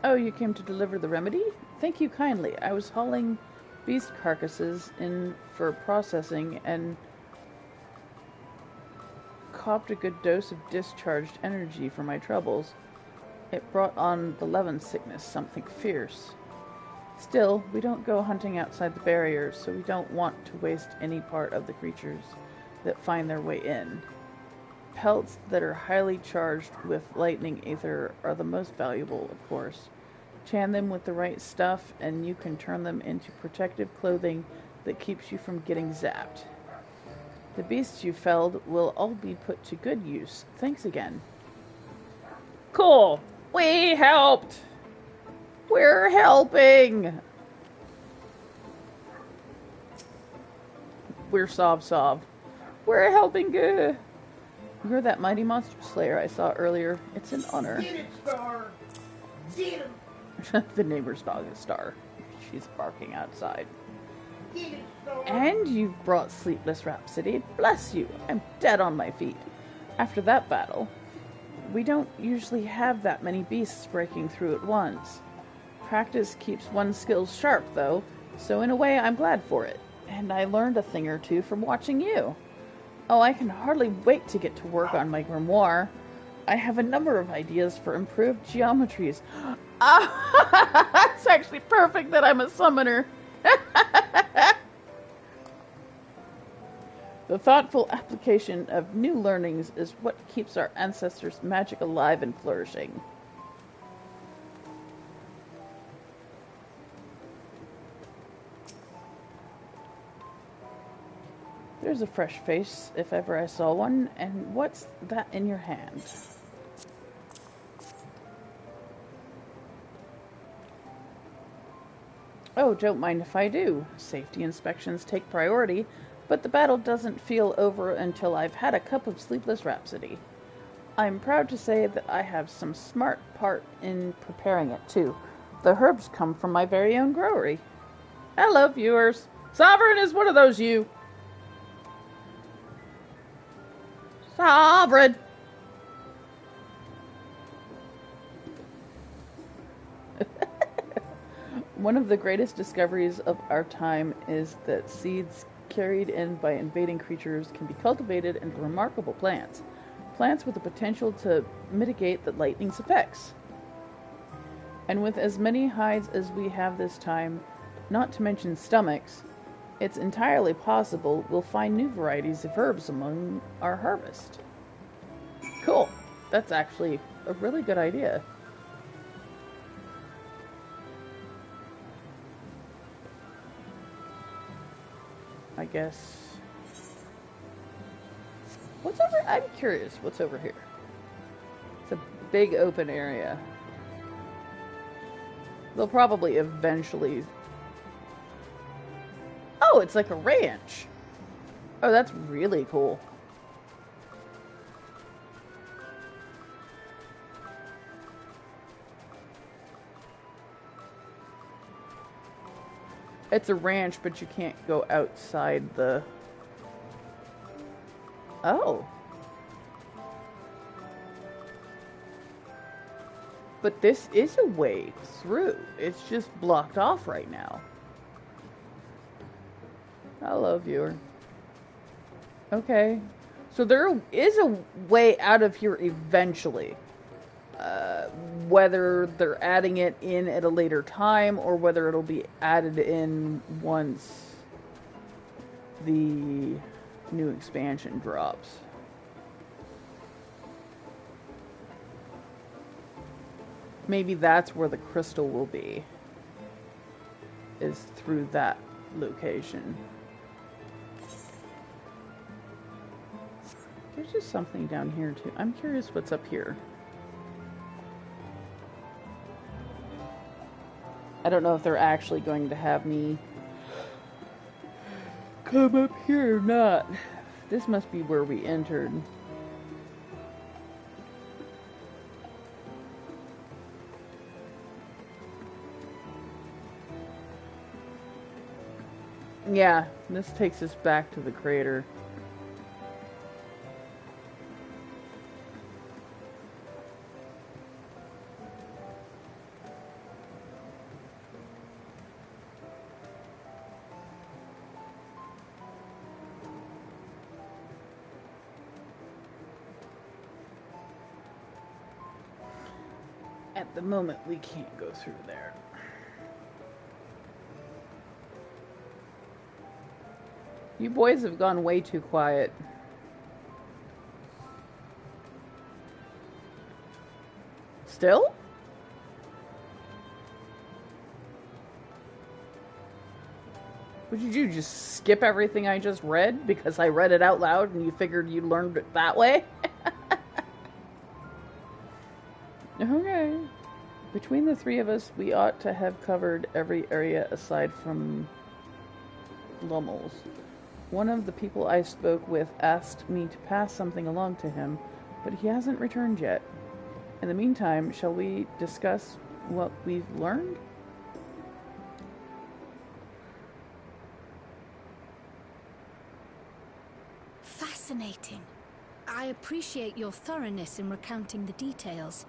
Oh, you came to deliver the remedy? Thank you kindly. I was hauling beast carcasses in for processing and copped a good dose of discharged energy for my troubles. It brought on the Levin sickness, something fierce. Still, we don't go hunting outside the barriers, so we don't want to waste any part of the creatures that find their way in. Pelts that are highly charged with lightning ether are the most valuable, of course. Chan them with the right stuff, and you can turn them into protective clothing that keeps you from getting zapped. The beasts you felled will all be put to good use. Thanks again. Cool! We helped! We're helping! We're Sov. We're helping good. You're that mighty monster slayer I saw earlier. It's an honor. Get it, Star! Get him! The neighbor's dog is Star. She's barking outside. Get it, Star! And you've brought Sleepless Rhapsody. Bless you. I'm dead on my feet. After that battle, we don't usually have that many beasts breaking through at once. Practice keeps one's skills sharp, though, so in a way I'm glad for it. And I learned a thing or two from watching you. Oh, I can hardly wait to get to work on my grimoire. I have a number of ideas for improved geometries. It's actually perfect that I'm a summoner. The thoughtful application of new learnings is what keeps our ancestors' magic alive and flourishing. There's a fresh face, if ever I saw one. And what's that in your hand? Oh, don't mind if I do. Safety inspections take priority, but the battle doesn't feel over until I've had a cup of Sleepless Rhapsody. I'm proud to say that I have some smart part in preparing it, too. The herbs come from my very own growery. Hello, viewers. Sovereign is one of those you. Sovereign! One of the greatest discoveries of our time is that seeds carried in by invading creatures can be cultivated into remarkable plants. Plants with the potential to mitigate the lightning's effects. And with as many hides as we have this time, not to mention stomachs, it's entirely possible we'll find new varieties of herbs among our harvest. Cool. That's actually a really good idea. I guess... What's over... I'm curious what's over here. It's a big open area. They'll probably eventually... Oh, it's like a ranch. Oh, that's really cool. It's a ranch, but you can't go outside the... Oh. But this is a way through. It's just blocked off right now. Hello, viewer. Okay. So there is a way out of here eventually. Whether they're adding it in at a later time or whether it'll be added in once the new expansion drops. Maybe that's where the crystal will be, is through that location. There's just something down here too. I'm curious what's up here. I don't know if they're actually going to have me come up here or not. This must be where we entered. Yeah, this takes us back to the crater. At the moment, we can't go through there. You boys have gone way too quiet. Still? What did you do? Just skip everything I just read because I read it out loud and you figured you learned it that way? Okay. Between the three of us, we ought to have covered every area aside from Lummel's. One of the people I spoke with asked me to pass something along to him, but he hasn't returned yet. In the meantime, shall we discuss what we've learned? Fascinating. I appreciate your thoroughness in recounting the details.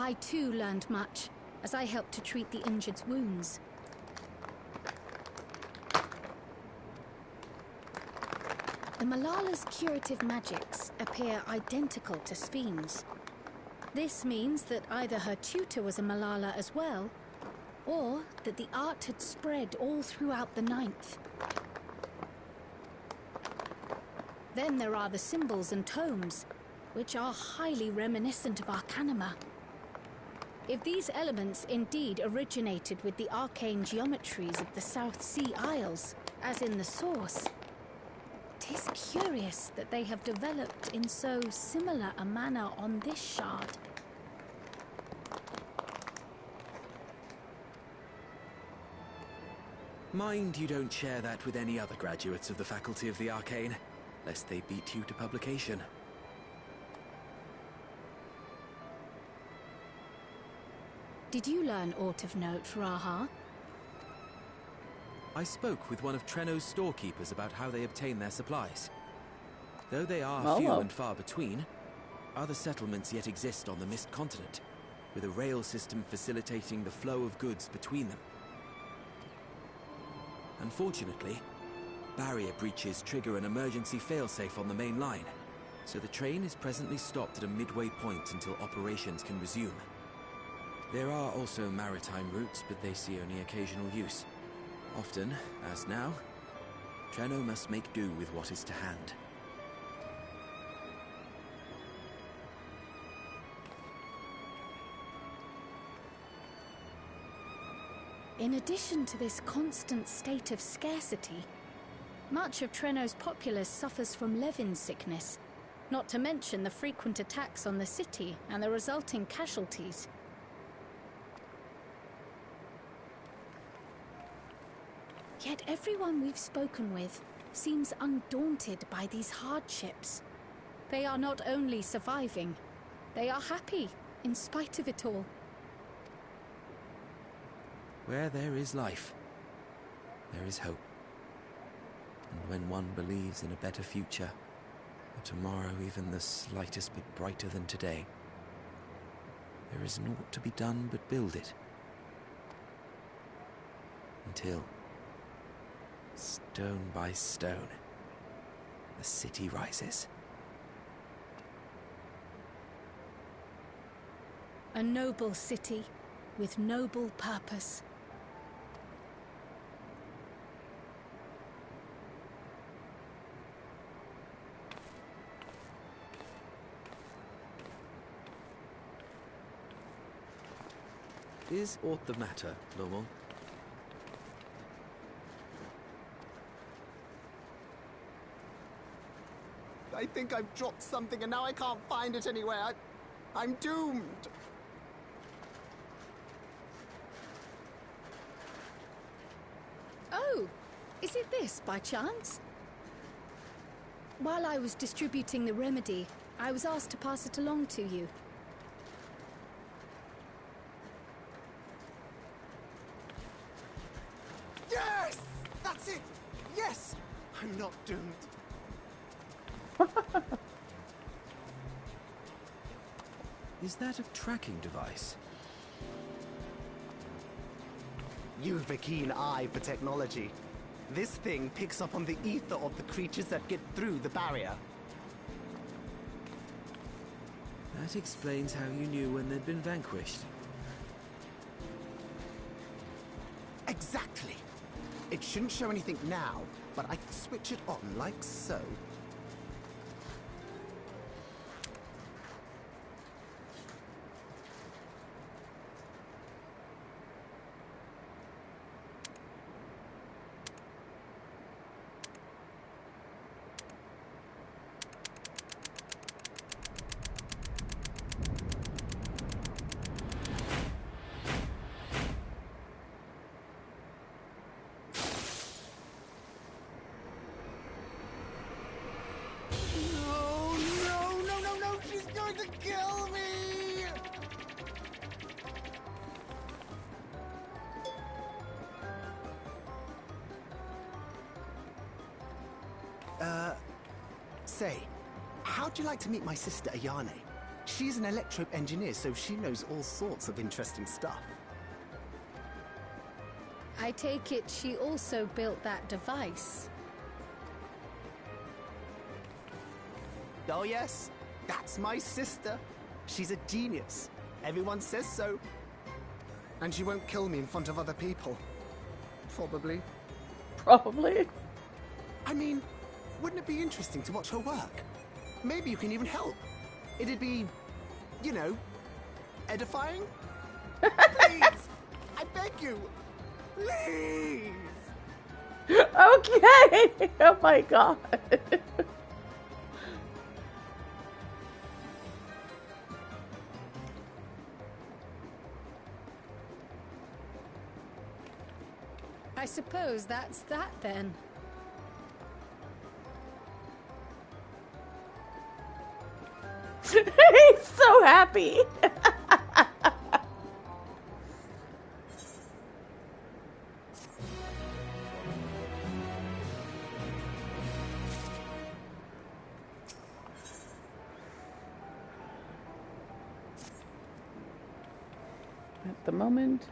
I too learned much, as I helped to treat the injured's wounds. The Malala's curative magics appear identical to Spheen's. This means that either her tutor was a Malala as well, or that the art had spread all throughout the Ninth. Then there are the symbols and tomes, which are highly reminiscent of Arcanima. If these elements indeed originated with the arcane geometries of the South Sea Isles, as in the source, 'tis curious that they have developed in so similar a manner on this shard. Mind you don't share that with any other graduates of the Faculty of the Arcane, lest they beat you to publication. Did you learn aught of note, Raha? I spoke with one of Treno's storekeepers about how they obtain their supplies. Though they are few and far between, other settlements yet exist on the Mist Continent, with a rail system facilitating the flow of goods between them. Unfortunately, barrier breaches trigger an emergency failsafe on the main line, so the train is presently stopped at a midway point until operations can resume. There are also maritime routes, but they see only occasional use. Often, as now, Treno must make do with what is to hand. In addition to this constant state of scarcity, much of Treno's populace suffers from Levin sickness, not to mention the frequent attacks on the city and the resulting casualties. Yet everyone we've spoken with seems undaunted by these hardships. They are not only surviving, they are happy in spite of it all. Where there is life, there is hope. And when one believes in a better future, a tomorrow even the slightest bit brighter than today, there is naught to be done but build it. Until, stone by stone, the city rises. A noble city with noble purpose. Is aught the matter, Lowell? I think I've dropped something and now I can't find it anywhere. I'm doomed. Oh, is it this by chance? While I was distributing the remedy, I was asked to pass it along to you. Yes! That's it! Yes! I'm not doomed. Is that a tracking device? You've a keen eye for technology. This thing picks up on the ether of the creatures that get through the barrier. That explains how you knew when they'd been vanquished. Exactly. It shouldn't show anything now, but I can switch it on like so. Say, how'd you like to meet my sister Ayane? She's an electro engineer, so she knows all sorts of interesting stuff. I take it she also built that device. Oh yes, that's my sister. She's a genius. Everyone says so. And she won't kill me in front of other people. Probably. Probably. I mean, wouldn't it be interesting to watch her work? Maybe you can even help. It'd be, you know, edifying? Please! I beg you! Please! Okay! Oh my god. I suppose that's that then. He's so happy. At the moment,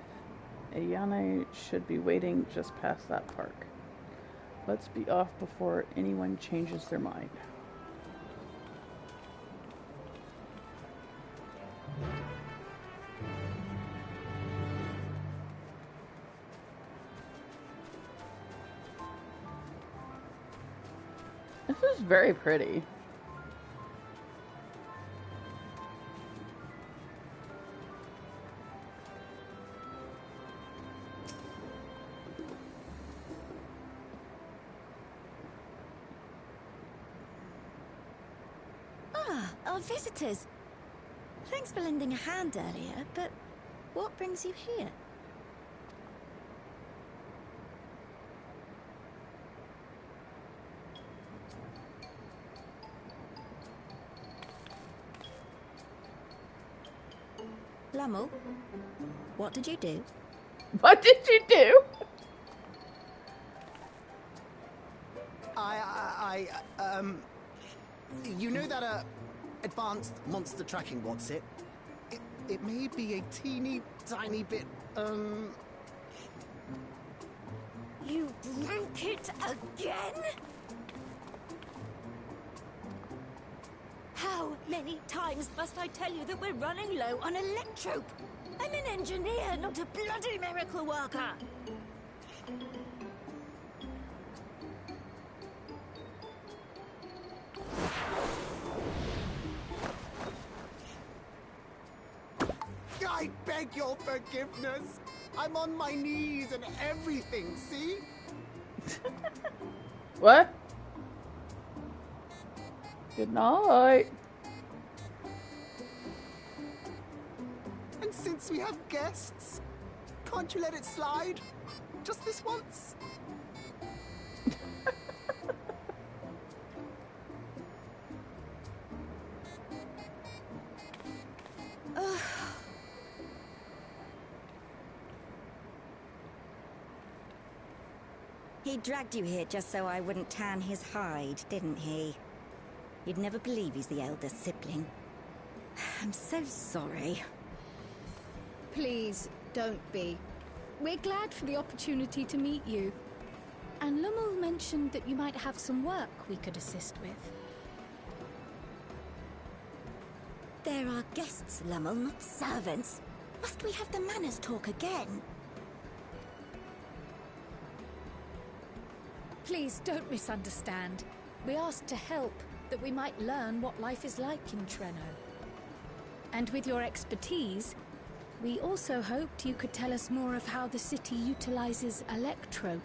Ayane should be waiting just past that park. Let's be off before anyone changes their mind. This is very pretty. Our visitors. Thanks for lending a hand earlier, but what brings you here? Lummel, what did you do? What did you do? You know that, advanced monster tracking, what's it? It may be a teeny tiny bit, You broke it again? How many times must I tell you that we're running low on electrope? I'm an engineer, not a bloody miracle worker. I beg your forgiveness. I'm on my knees and everything, see? What? Good night. And since we have guests, can't you let it slide? Just this once? He dragged you here just so I wouldn't tan his hide, didn't he? You'd never believe he's the eldest sibling. I'm so sorry. Please, don't be. We're glad for the opportunity to meet you. And Lummel mentioned that you might have some work we could assist with. There are guests, Lummel, not servants. Must we have the manners talk again? Please, don't misunderstand. We asked to help, that we might learn what life is like in Treno. And with your expertise, we also hoped you could tell us more of how the city utilizes electrope.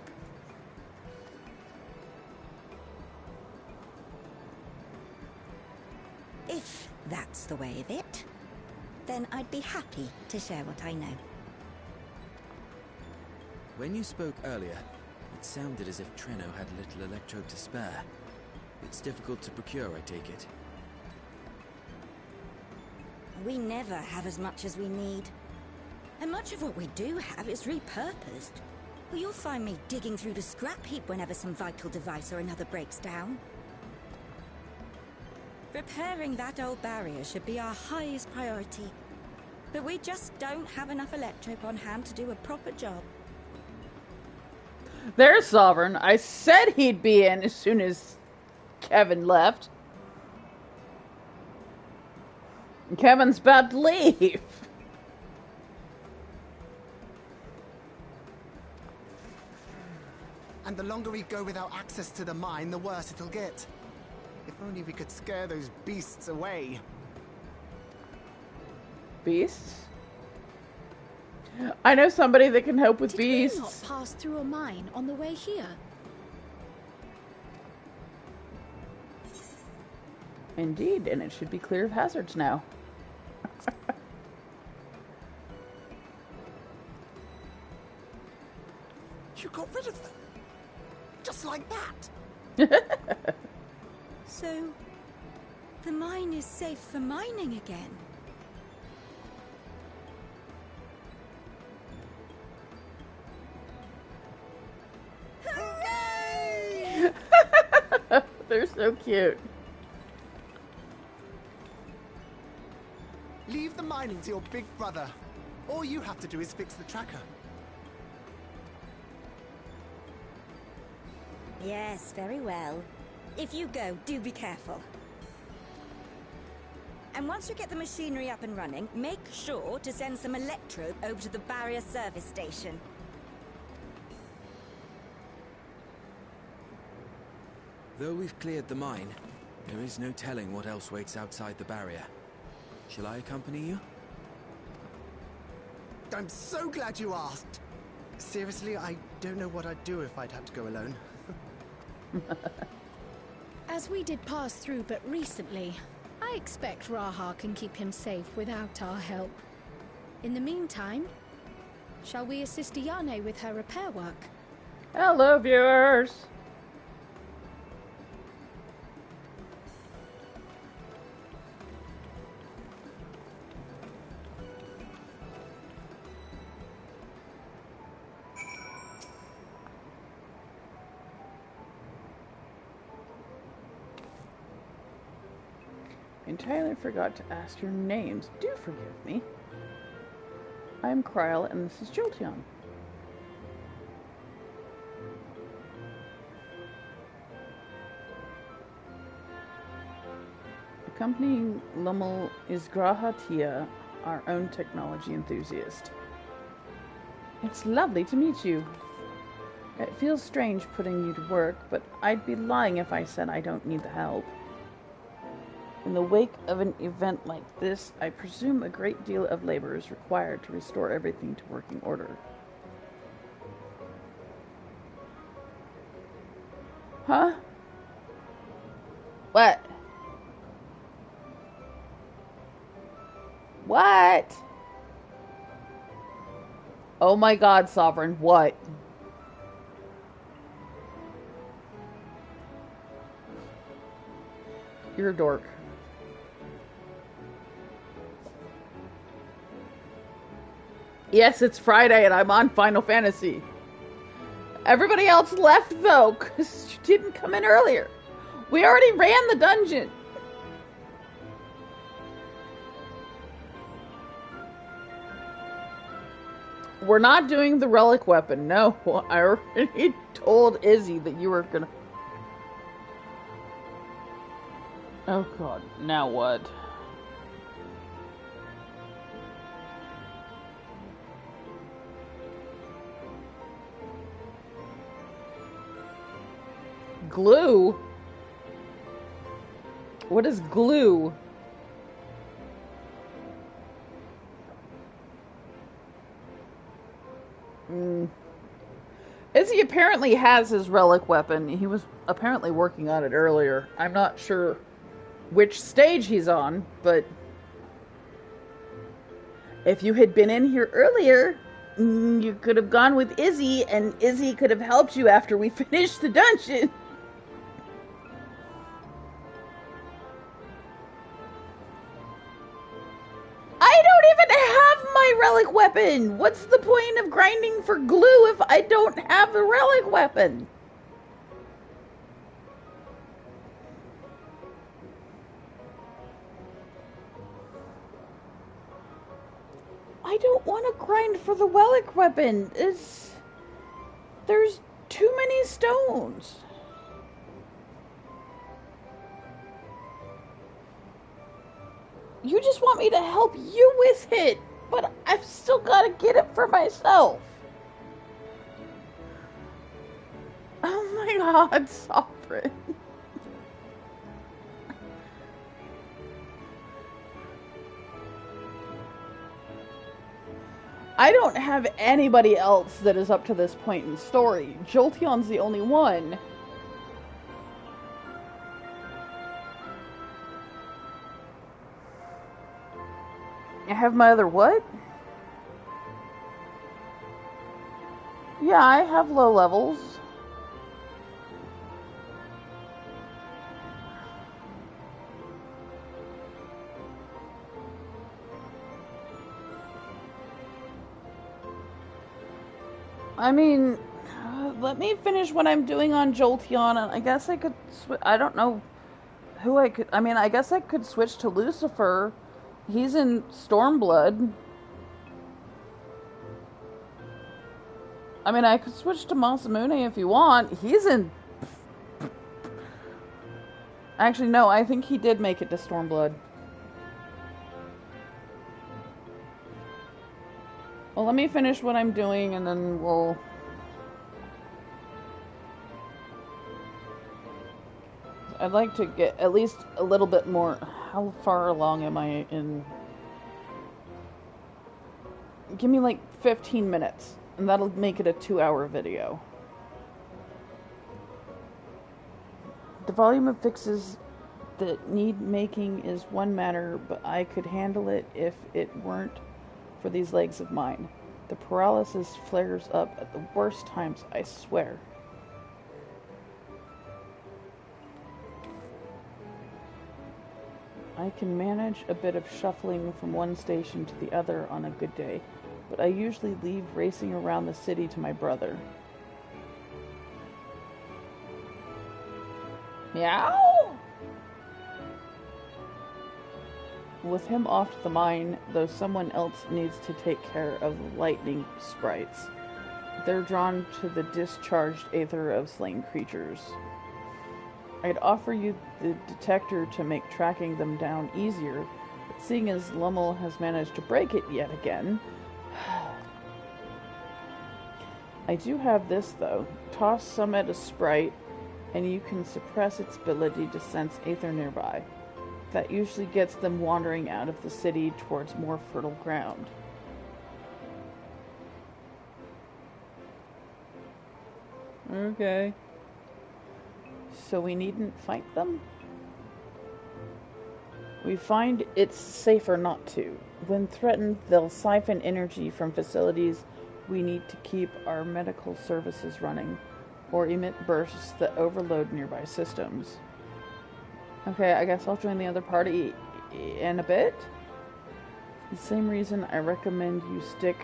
If that's the way of it, then I'd be happy to share what I know. When you spoke earlier, it sounded as if Treno had little electrode to spare. It's difficult to procure, I take it. We never have as much as we need. And much of what we do have is repurposed. Well, you'll find me digging through the scrap heap whenever some vital device or another breaks down. Repairing that old barrier should be our highest priority. But we just don't have enough electrope on hand to do a proper job. There's Sovereign. I said he'd be in as soon as Kevin left. And Kevin's about to leave. And the longer we go without access to the mine, the worse it'll get. If only we could scare those beasts away. Beasts? I know somebody that can help with beasts. Did we not pass through a mine on the way here? Indeed, and it should be clear of hazards now. You got rid of them? Just like that? So, the mine is safe for mining again? Hooray! They're so cute. Leave the mining to your big brother. All you have to do is fix the tracker. Yes, very well. If you go, do be careful. And once you get the machinery up and running, make sure to send some electrode over to the barrier service station. Though we've cleared the mine, there is no telling what else waits outside the barrier. Shall I accompany you? I'm so glad you asked. Seriously, I don't know what I'd do if I'd had to go alone. As we did pass through but recently, I expect Raha can keep him safe without our help. In the meantime, shall we assist Ayane with her repair work? Hello, viewers! Entirely forgot to ask your names. Do forgive me. I'm Kryle, and this is Jolty. Accompanying Lummel is Graha Tia, our own technology enthusiast. It's lovely to meet you. It feels strange putting you to work, but I'd be lying if I said I don't need the help. In the wake of an event like this, I presume a great deal of labor is required to restore everything to working order. Huh? What? What? Oh my god, Sovereign, what? You're a dork. Yes, it's Friday and I'm on Final Fantasy. Everybody else left though, because you didn't come in earlier. We already ran the dungeon. We're not doing the relic weapon. No, I already told Izzy that you were gonna... Oh god, now what? Glue? What is glue? Izzy apparently has his relic weapon. He was apparently working on it earlier. I'm not sure which stage he's on, but if you had been in here earlier, you could have gone with Izzy, and Izzy could have helped you after we finished the dungeon. I don't even have my relic weapon! What's the point of grinding for glue if I don't have the relic weapon? I don't want to grind for the relic weapon. There's too many stones. You just want me to help you with it, but I've still got to get it for myself. Oh my god, Sovereign. I don't have anybody else that is up to this point in the story. Jolteon's the only one. I have my other what? Yeah, I have low levels. I mean, let me finish what I'm doing on Jolteon, and I guess I could I don't know who I could... I mean, I guess I could switch to Lucifer. He's in Stormblood. I mean, I could switch to Masamune if you want. He's in Actually, no, I think he did make it to Stormblood. Well, let me finish what I'm doing and then we'll... I'd like to get at least a little bit more... How far along am I in... Give me like 15 minutes, and that'll make it a 2-hour video. The volume of fixes that need making is one matter, but I could handle it if it weren't for these legs of mine. The paralysis flares up at the worst times, I swear. I can manage a bit of shuffling from one station to the other on a good day, but I usually leave racing around the city to my brother. Meow! With him off to the mine, though someone else needs to take care of the lightning sprites. They're drawn to the discharged aether of slain creatures. I'd offer you the detector to make tracking them down easier, but seeing as Lummel has managed to break it yet again... I do have this, though. Toss some at a sprite, and you can suppress its ability to sense aether nearby. That usually gets them wandering out of the city towards more fertile ground. Okay. So we needn't fight them? We find it's safer not to. When threatened, they'll siphon energy from facilities we need to keep our medical services running, or emit bursts that overload nearby systems. Okay, I guess I'll join the other party in a bit. The same reason I recommend you stick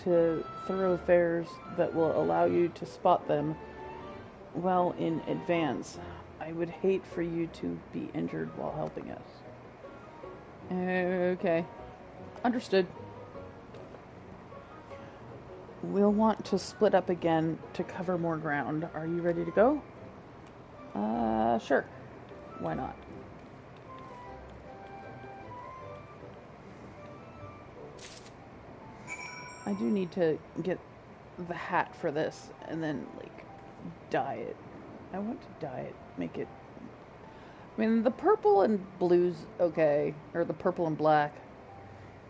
to thoroughfares that will allow you to spot them well in advance. I would hate for you to be injured while helping us. Okay. Understood. We'll want to split up again to cover more ground. Are you ready to go? Sure. Why not? I do need to get the hat for this and then, like, dye it. I want to dye it. Make it... I mean, the purple and blue's okay. Or the purple and black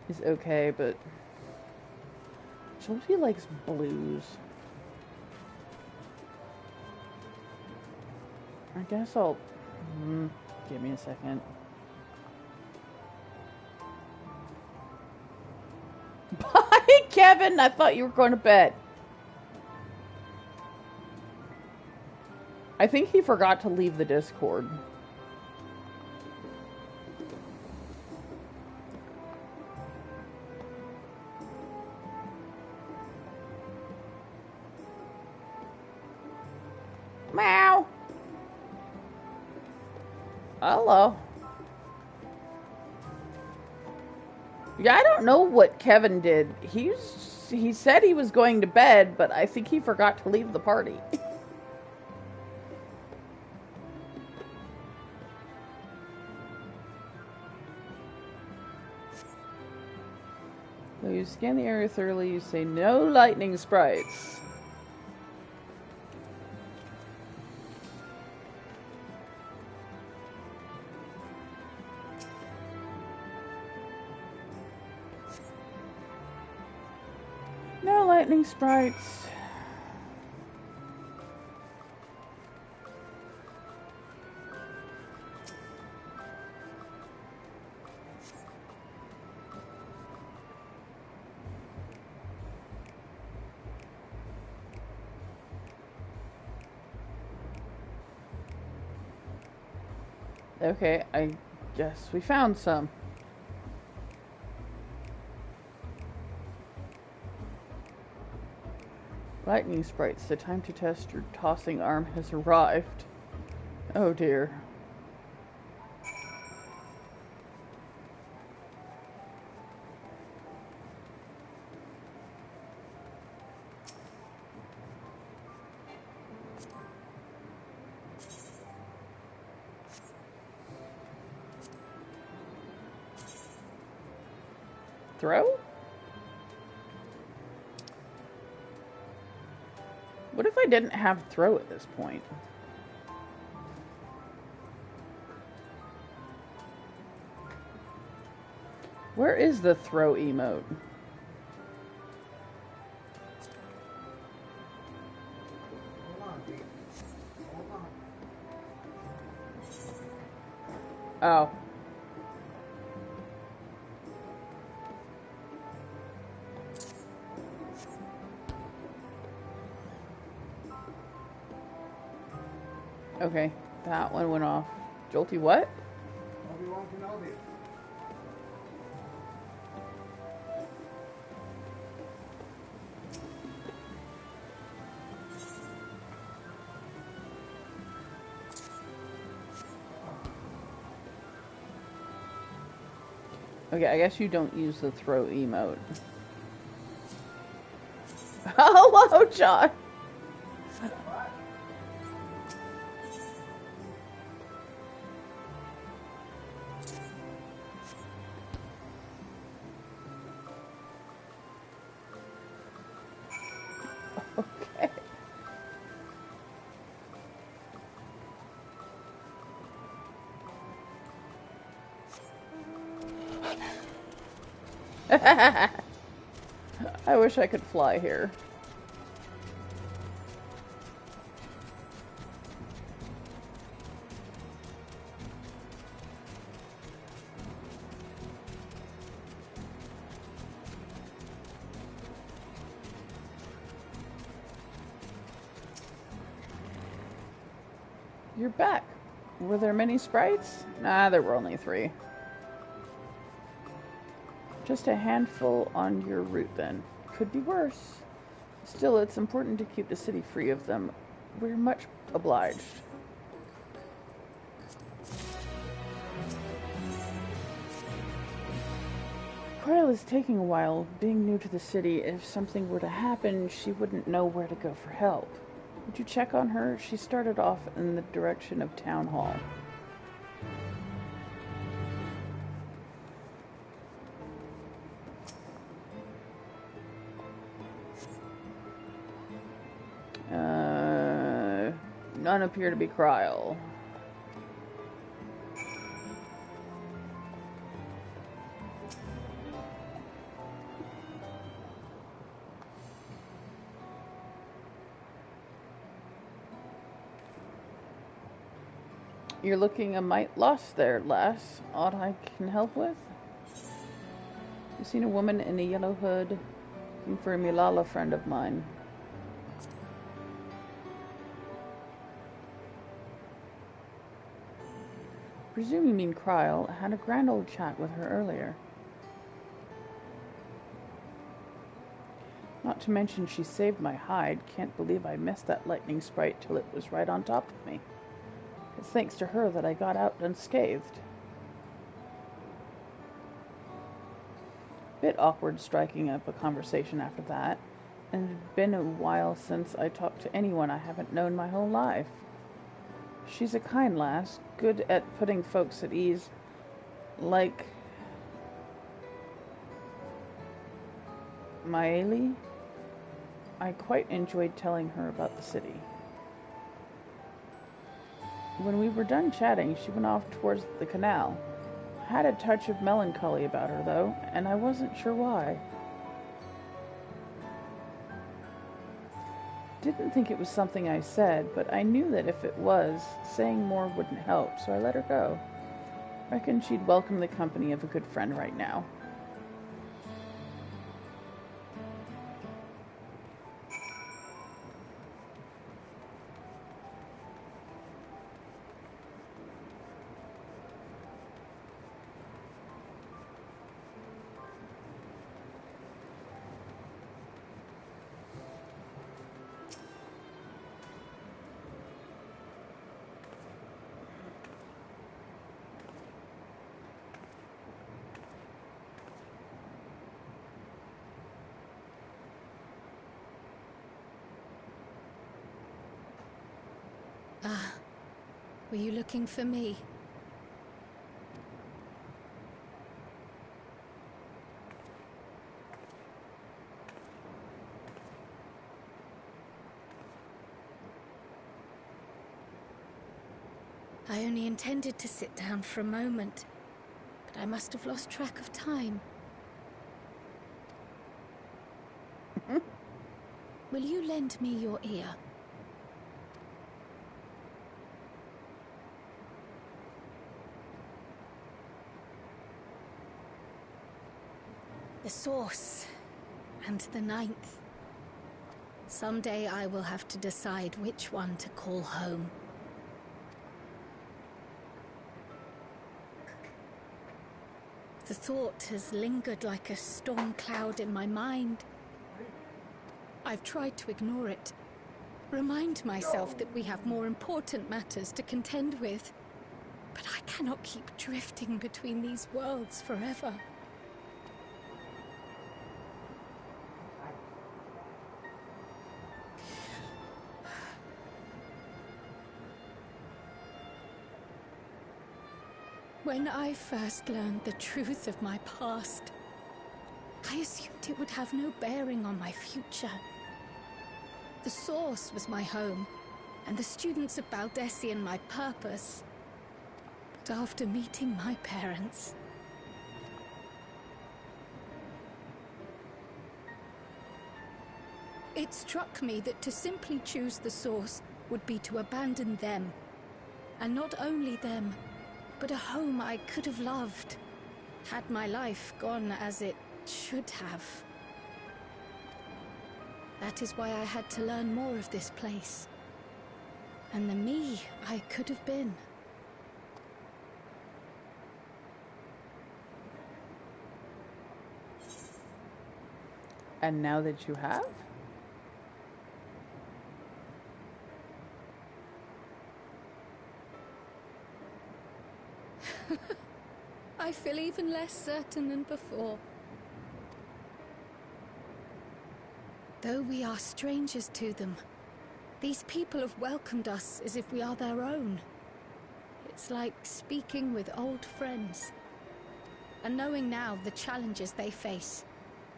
is okay, but... Jolty likes blues. I guess I'll... give me a second. Bye, Kevin! I thought you were going to bed. I think he forgot to leave the Discord. Meow. Hello. Yeah, I don't know what Kevin did. He said he was going to bed, but I think he forgot to leave the party. So you scan the area thoroughly, you say no lightning sprites. No lightning sprites. Okay, I guess we found some. Lightning sprites, the time to test your tossing arm has arrived. Oh dear. throw? What if I didn't have throw at this point? Where is the throw emote? Oh. Okay, that one went off. Jolty what? Obi-Wan Kenobi. Okay, I guess you don't use the throw emote. Hello, John. Okay. I wish I could fly here. You're back. Were there many sprites? Nah, there were only 3. Just a handful on your route then. Could be worse. Still, it's important to keep the city free of them. We're much obliged. Coil is taking a while. Being new to the city, if something were to happen, she wouldn't know where to go for help. Would you check on her? She started off in the direction of Town Hall. None appear to be Kryl. You're looking a mite lost there, lass. Aught I can help with? I've seen a woman in a yellow hood looking for a Milala friend of mine. Presume you mean Kryl. I had a grand old chat with her earlier. Not to mention she saved my hide. Can't believe I missed that lightning sprite till it was right on top of me. It's thanks to her that I got out unscathed. Bit awkward striking up a conversation after that, and it had been a while since I talked to anyone I haven't known my whole life. She's a kind lass, good at putting folks at ease, like Maeli. I quite enjoyed telling her about the city. When we were done chatting, she went off towards the canal. I had a touch of melancholy about her, though, and I wasn't sure why. Didn't think it was something I said, but I knew that if it was, saying more wouldn't help, so I let her go. Reckoned she'd welcome the company of a good friend right now. Ah, were you looking for me? I only intended to sit down for a moment, but I must have lost track of time. Will you lend me your ear? The source, and the ninth. Someday I will have to decide which one to call home. The thought has lingered like a storm cloud in my mind. I've tried to ignore it, remind myself that we have more important matters to contend with. But I cannot keep drifting between these worlds forever. When I first learned the truth of my past, I assumed it would have no bearing on my future. The Source was my home, and the students of Baldessian my purpose. But after meeting my parents... It struck me that to simply choose the Source would be to abandon them. And not only them, but a home I could have loved, had my life gone as it should have. That is why I had to learn more of this place, and the me I could have been. And now that you have? I feel even less certain than before. Though we are strangers to them, these people have welcomed us as if we are their own. It's like speaking with old friends. And knowing now the challenges they face,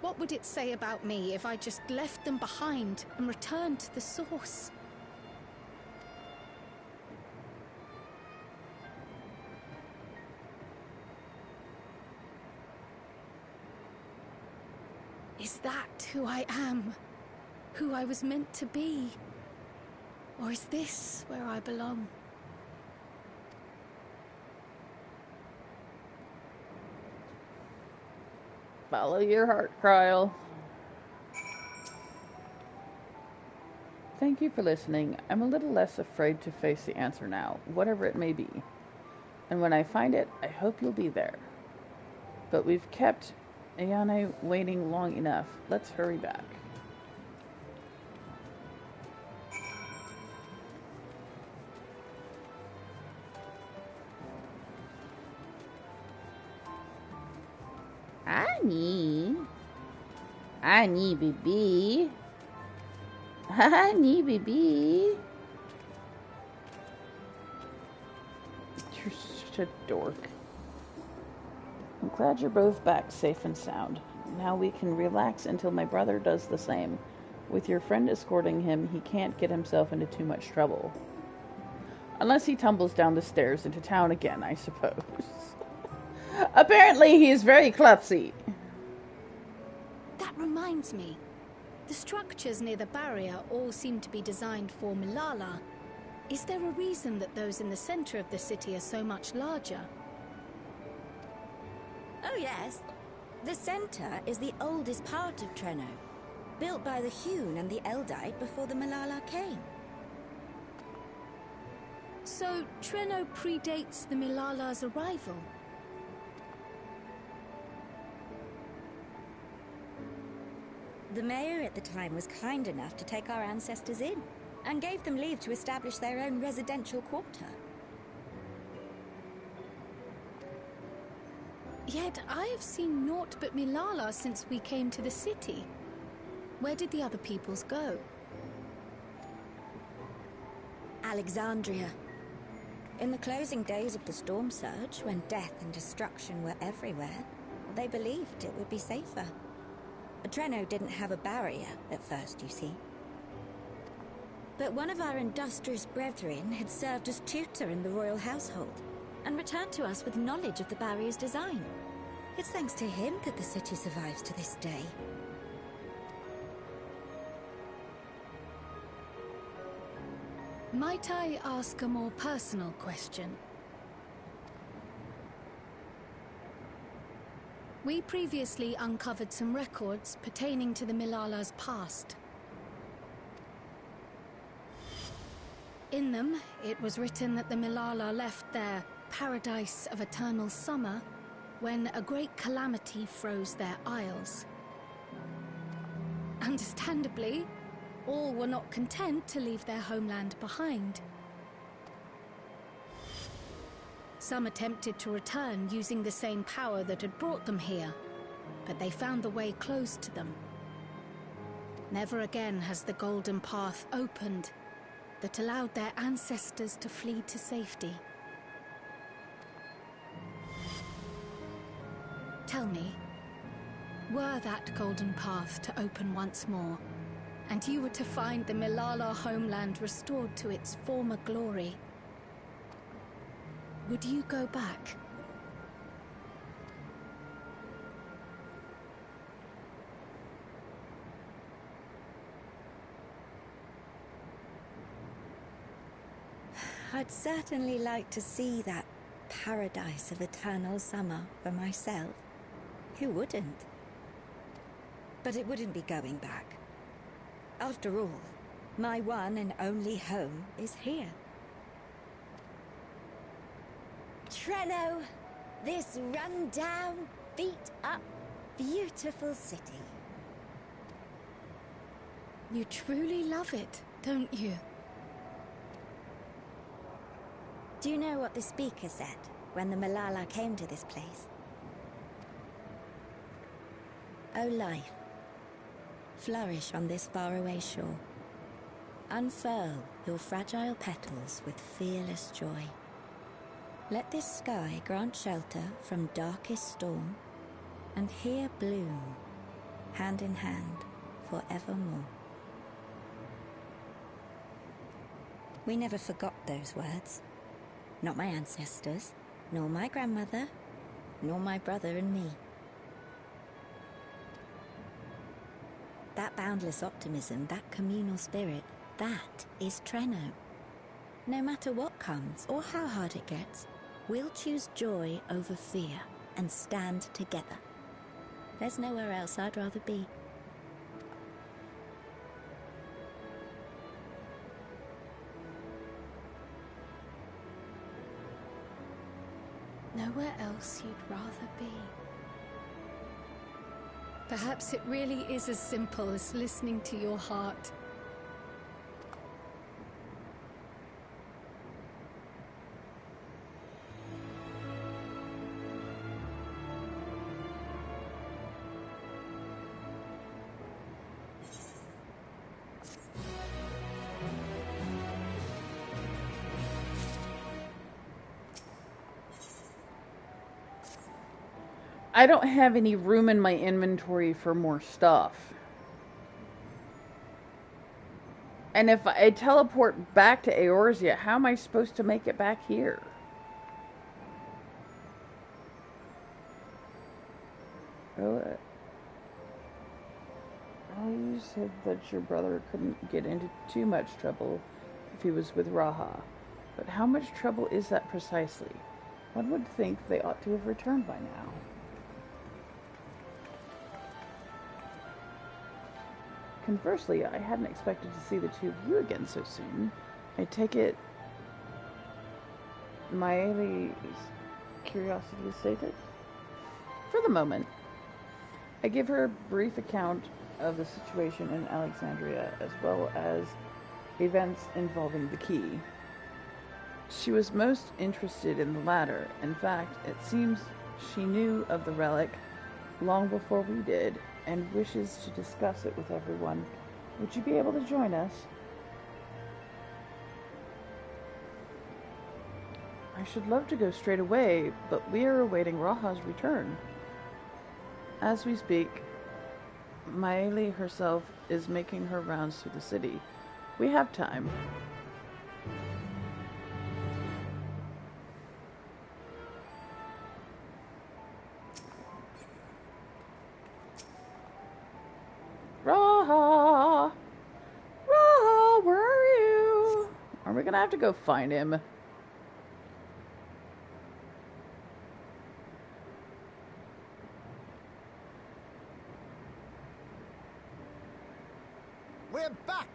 what would it say about me if I just left them behind and returned to the Source? Is that who I am? Who I was meant to be? Or is this where I belong? Follow your heart, Kyle. Thank you for listening. I'm a little less afraid to face the answer now, whatever it may be. And when I find it, I hope you'll be there. But we've kept Ayane waiting long enough. Let's hurry back. Annie, baby. Annie, baby. You're such a dork. I'm glad you're both back safe and sound. Now we can relax until my brother does the same. With your friend escorting him, he can't get himself into too much trouble. Unless he tumbles down the stairs into town again, I suppose. Apparently he is very clumsy. That reminds me. The structures near the barrier all seem to be designed for Milala. Is there a reason that those in the center of the city are so much larger? Oh yes. The center is the oldest part of Treno, built by the Hewn and the Eldite before the Milala came. So Treno predates the Milala's arrival? The mayor at the time was kind enough to take our ancestors in, and gave them leave to establish their own residential quarter. Yet I have seen naught but Milala since we came to the city. Where did the other peoples go? Alexandria. In the closing days of the Storm Surge, when death and destruction were everywhere, they believed it would be safer. Treno didn't have a barrier at first, you see. But one of our industrious brethren had served as tutor in the royal household and returned to us with knowledge of the barrier's design. It's thanks to him that the city survives to this day. Might I ask a more personal question? We previously uncovered some records pertaining to the Milala's past. In them, it was written that the Milala left their paradise of eternal summer when a great calamity froze their isles. Understandably, all were not content to leave their homeland behind. Some attempted to return using the same power that had brought them here, but they found the way closed to them. Never again has the golden path opened that allowed their ancestors to flee to safety. Tell me, were that golden path to open once more, and you were to find the Milala homeland restored to its former glory, would you go back? I'd certainly like to see that paradise of eternal summer for myself. Who wouldn't? But it wouldn't be going back. After all, my one and only home is here. Treno, this run-down, beat-up, beautiful city. You truly love it, don't you? Do you know what the speaker said when the Milala came to this place? O life, flourish on this faraway shore. Unfurl your fragile petals with fearless joy. Let this sky grant shelter from darkest storm, and here bloom, hand in hand, forevermore. We never forgot those words. Not my ancestors, nor my grandmother, nor my brother and me. That boundless optimism, that communal spirit, that is Treno. No matter what comes or how hard it gets, we'll choose joy over fear and stand together. There's nowhere else I'd rather be. Nowhere else you'd rather be. Perhaps it really is as simple as listening to your heart. I don't have any room in my inventory for more stuff. And if I teleport back to Eorzea, how am I supposed to make it back here? Oh, you said that your brother couldn't get into too much trouble if he was with Raha. But how much trouble is that precisely? One would think they ought to have returned by now. Conversely, I hadn't expected to see the two of you again so soon. I take it Maeli's curiosity is sated? For the moment. I give her a brief account of the situation in Alexandria, as well as events involving the key. She was most interested in the latter. In fact, it seems she knew of the relic long before we did, and wishes to discuss it with everyone. Would you be able to join us? I should love to go straight away, but we are awaiting Raha's return. As we speak, Maeli herself is making her rounds through the city. We have time. Raha! Raha, where are you? Are we gonna have to go find him? We're back!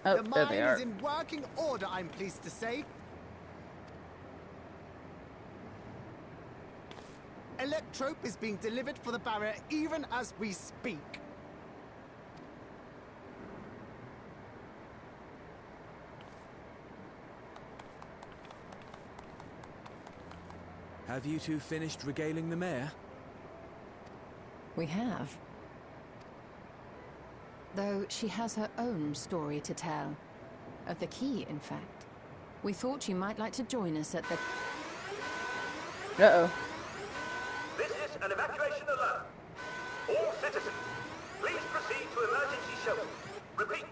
Oh, The there mine they are. is in working order, I'm pleased to say. Electrope is being delivered for the barrier even as we speak. Have you two finished regaling the mayor? We have. Though she has her own story to tell. Of the key, in fact. We thought you might like to join us at the... Uh-oh. This is an evacuation alert. All citizens, please proceed to emergency shelter. Repeat,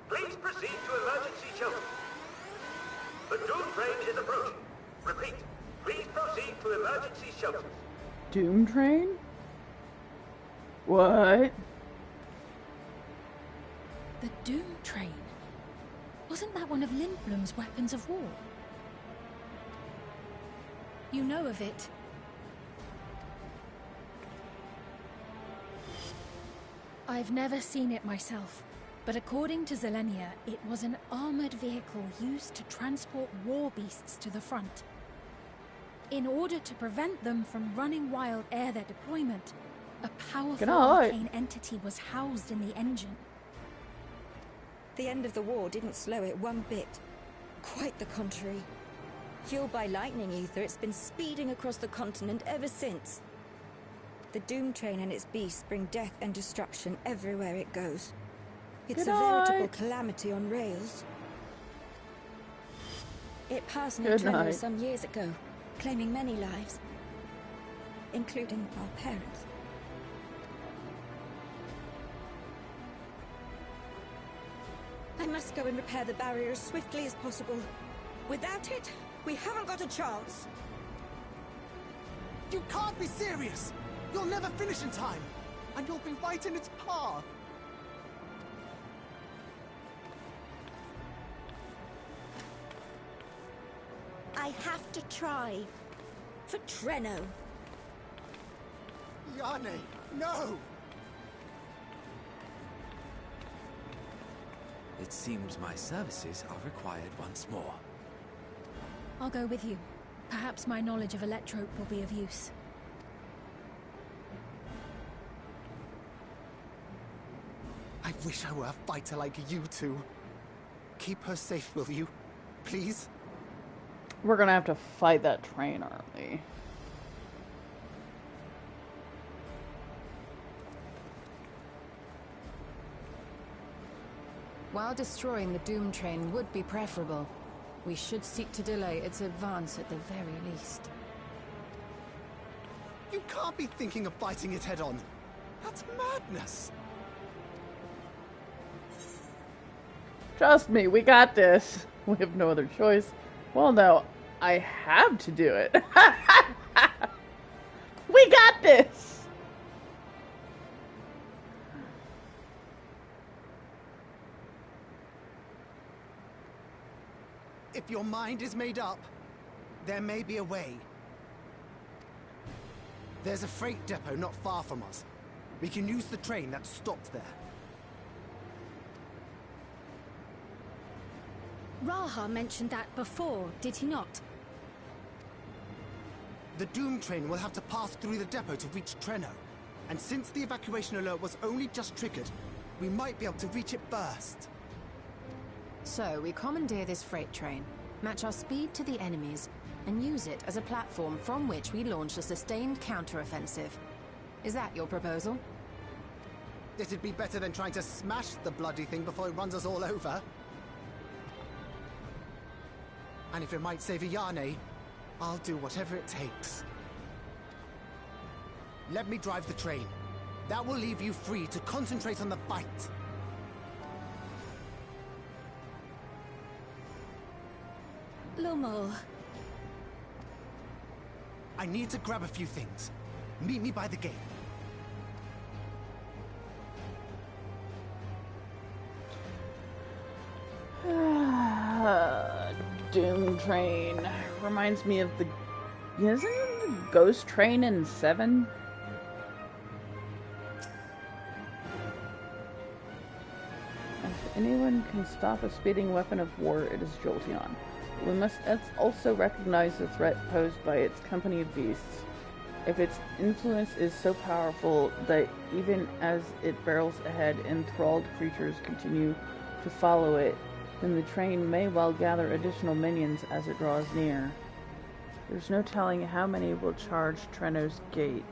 please proceed to emergency shelter. The Doom train is approaching. Repeat, please proceed to emergency shelters. Doom train? What? The Doom train? Wasn't that one of Lindblom's weapons of war? You know of it? I've never seen it myself, but according to Zelenia, it was an armored vehicle used to transport war beasts to the front. In order to prevent them from running wild ere their deployment, a powerful arcane entity was housed in the engine. The end of the war didn't slow it one bit. Quite the contrary. Fueled by lightning ether, it's been speeding across the continent ever since. The Doom train and its beasts bring death and destruction everywhere it goes. It's a veritable calamity on rails. It passed Neutrino some years ago, claiming many lives, including our parents. I must go and repair the barrier as swiftly as possible. Without it, we haven't got a chance. You can't be serious! You'll never finish in time, and you'll be right in its path. I have to try. For Treno. Yane, no! It seems my services are required once more. I'll go with you. Perhaps my knowledge of Electrope will be of use. I wish I were a fighter like you two. Keep her safe, will you? Please? We're gonna have to fight that train, aren't we? While destroying the Doom train would be preferable, we should seek to delay its advance at the very least. You can't be thinking of fighting it head-on. That's madness. Trust me, we got this. We have no other choice. Well, no, I have to do it. We got this! If your mind is made up, there may be a way. There's a freight depot not far from us. We can use the train that's stopped there. Raha mentioned that before, did he not? The Doom train will have to pass through the depot to reach Treno. And since the evacuation alert was only just triggered, we might be able to reach it first. So, we commandeer this freight train, match our speed to the enemy's, and use it as a platform from which we launch a sustained counteroffensive. Is that your proposal? It'd be better than trying to smash the bloody thing before it runs us all over. And if it might save Yane, I'll do whatever it takes. Let me drive the train. That will leave you free to concentrate on the fight. Lomo. I need to grab a few things. Meet me by the gate. Doom train reminds me of the. Isn't it the ghost train in 7? If anyone can stop a speeding weapon of war, it is Jolteon. We must also recognize the threat posed by its company of beasts. If its influence is so powerful that even as it barrels ahead, enthralled creatures continue to follow it, then the train may well gather additional minions as it draws near. There's no telling how many will charge Treno's gate,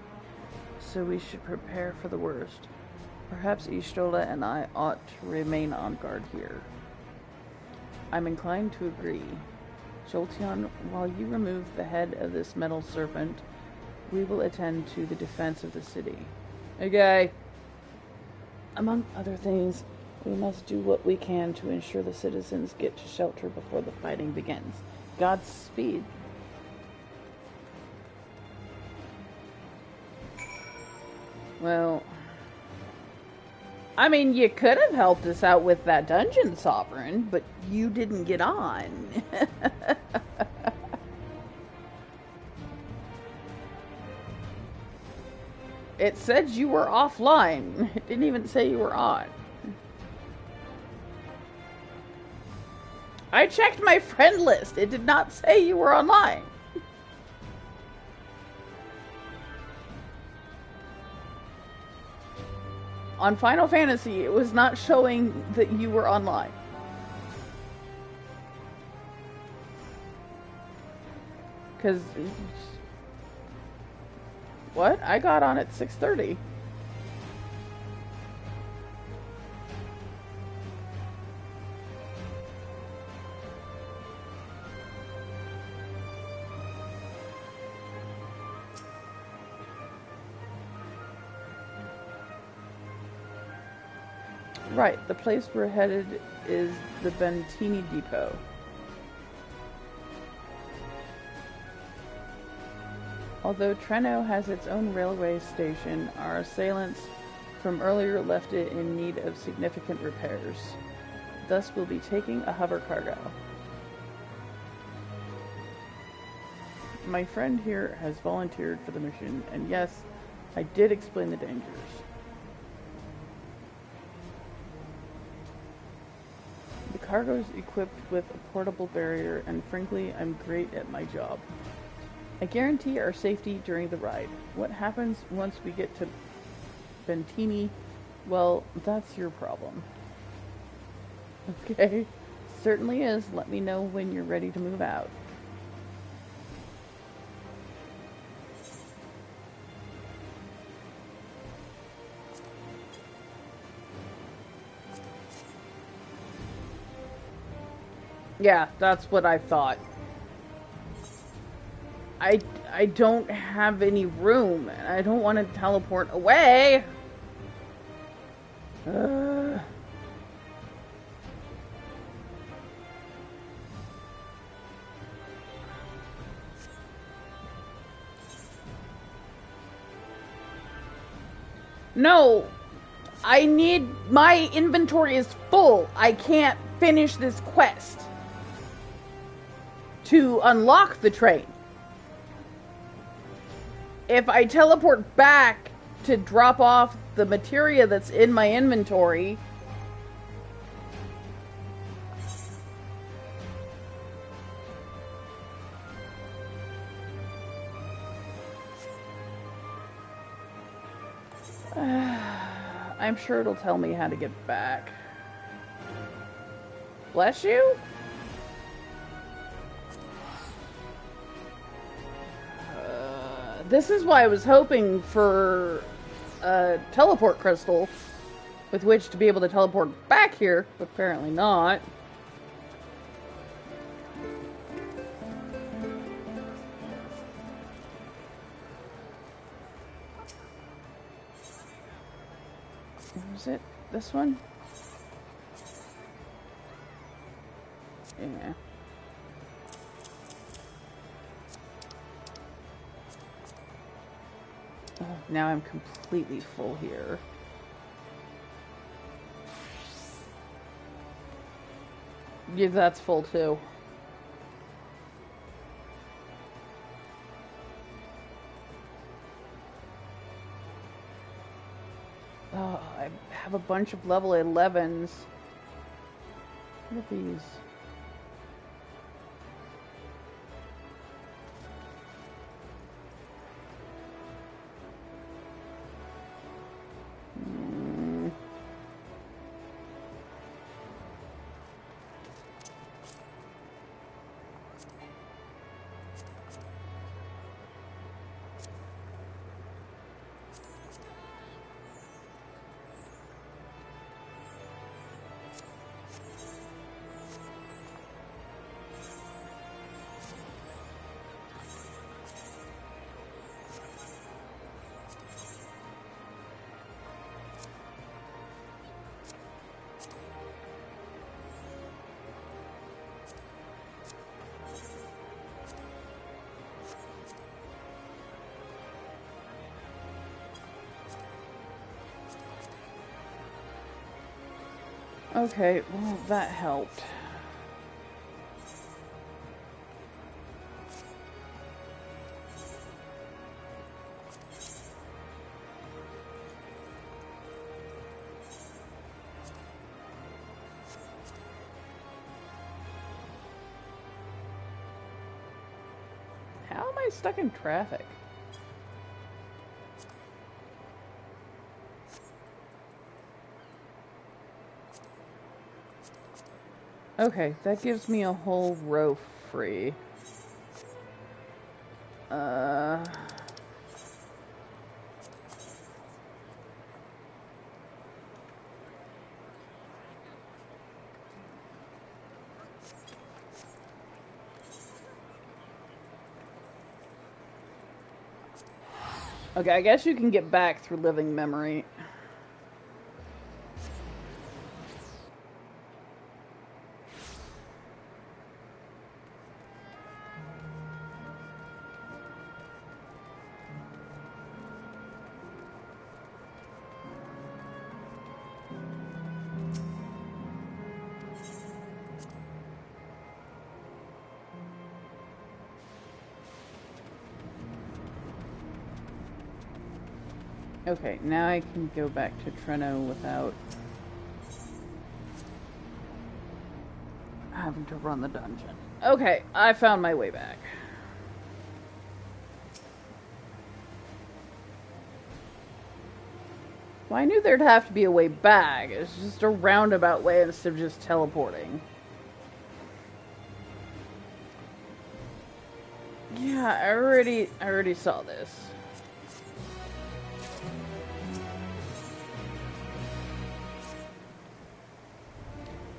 so we should prepare for the worst. Perhaps Y'shtola and I ought to remain on guard here. I'm inclined to agree. Jolteon, while you remove the head of this metal serpent, we will attend to the defense of the city. Okay. Among other things, we must do what we can to ensure the citizens get to shelter before the fighting begins. Godspeed. Well, I mean, you could have helped us out with that dungeon, Sovereign, but you didn't get on. It said you were offline. It didn't even say you were on. I checked my friend list. It did not say you were online. On Final Fantasy, it was not showing that you were online. Because... What? I got on at 6:30. Right, the place we're headed is the Bentini Depot. Although Treno has its own railway station, our assailants from earlier left it in need of significant repairs. Thus, we'll be taking a hover cargo. My friend here has volunteered for the mission, and yes, I did explain the dangers. The cargo's equipped with a portable barrier, and frankly, I'm great at my job. I guarantee our safety during the ride. What happens once we get to Bentini, well, that's your problem. Okay, certainly is. Let me know when you're ready to move out. Yeah, that's what I thought. I don't have any room, and I don't want to teleport away. No, I need, my inventory is full. I can't finish this quest to unlock the train. If I teleport back to drop off the materia that's in my inventory, I'm sure it'll tell me how to get back. Bless you? This is why I was hoping for a teleport crystal with which to be able to teleport back here, but apparently not. Was it this one? Yeah. Oh, now I'm completely full here. Yeah, that's full too. Oh, I have a bunch of level 11s. What are these? Okay, well, that helped. How am I stuck in traffic? Okay, that gives me a whole row free. Okay, I guess you can get back through living memory. Okay, now I can go back to Treno without having to run the dungeon. Okay, I found my way back. Well, I knew there'd have to be a way back. It's just a roundabout way instead of just teleporting. Yeah, I already saw this.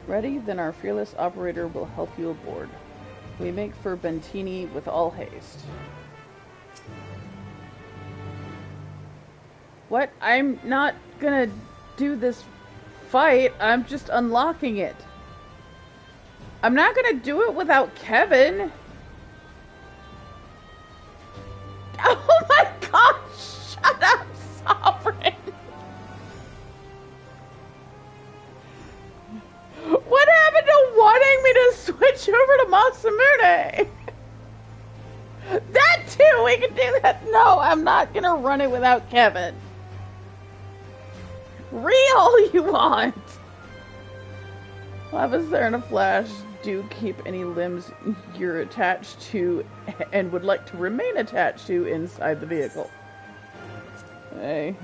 Ready? Then our fearless operator will help you aboard. We make for Bentini with all haste. What? I'm not gonna do this fight. I'm just unlocking it. I'm not gonna do it without Kevin. Oh my gosh! Shut up, Sovereign! What happened to wanting me to switch over to Masamune? That too, we can do that. No, I'm not gonna run it without Kevin. Real you want? Lava's there in a flash. Do keep any limbs you're attached to and would like to remain attached to inside the vehicle. Hey.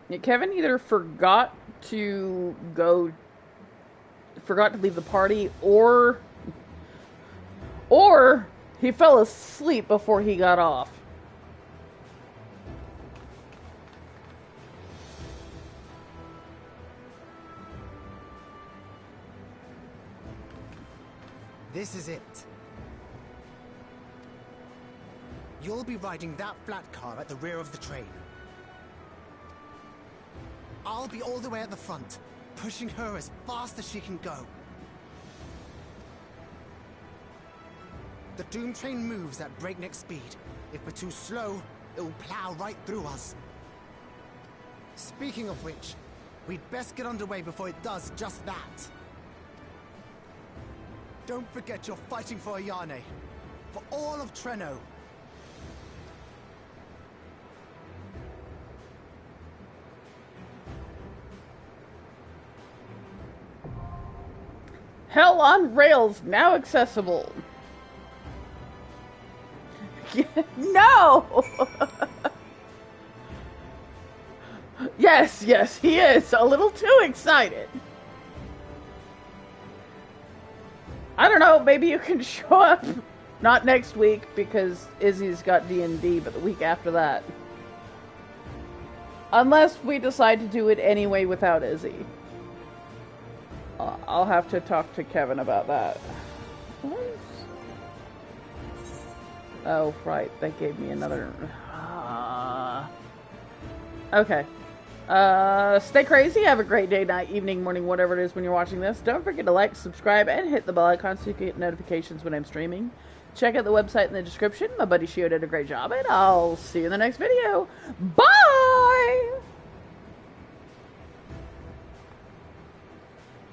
Yeah, Kevin either forgot to leave the party, or he fell asleep before he got off. This is it. You'll be riding that flat car at the rear of the train. I'll be all the way at the front, pushing her as fast as she can go. The Doom train moves at breakneck speed. If we're too slow, it will plow right through us. Speaking of which, we'd best get underway before it does just that. Don't forget you're fighting for Ayane. For all of Treno. Hell on Rails, now accessible. No! Yes, he is a little too excited. I don't know, maybe you can show up. Not next week, because Izzy's got D&D, but the week after that. Unless we decide to do it anyway without Izzy. I'll have to talk to Kevin about that. Oh, right, that gave me another... Okay. Stay crazy, have a great day, night, evening, morning, whatever it is when you're watching this. Don't forget to like, subscribe, and hit the bell icon so you can get notifications when I'm streaming. Check out the website in the description. My buddy Shio did a great job, and I'll see you in the next video. Bye!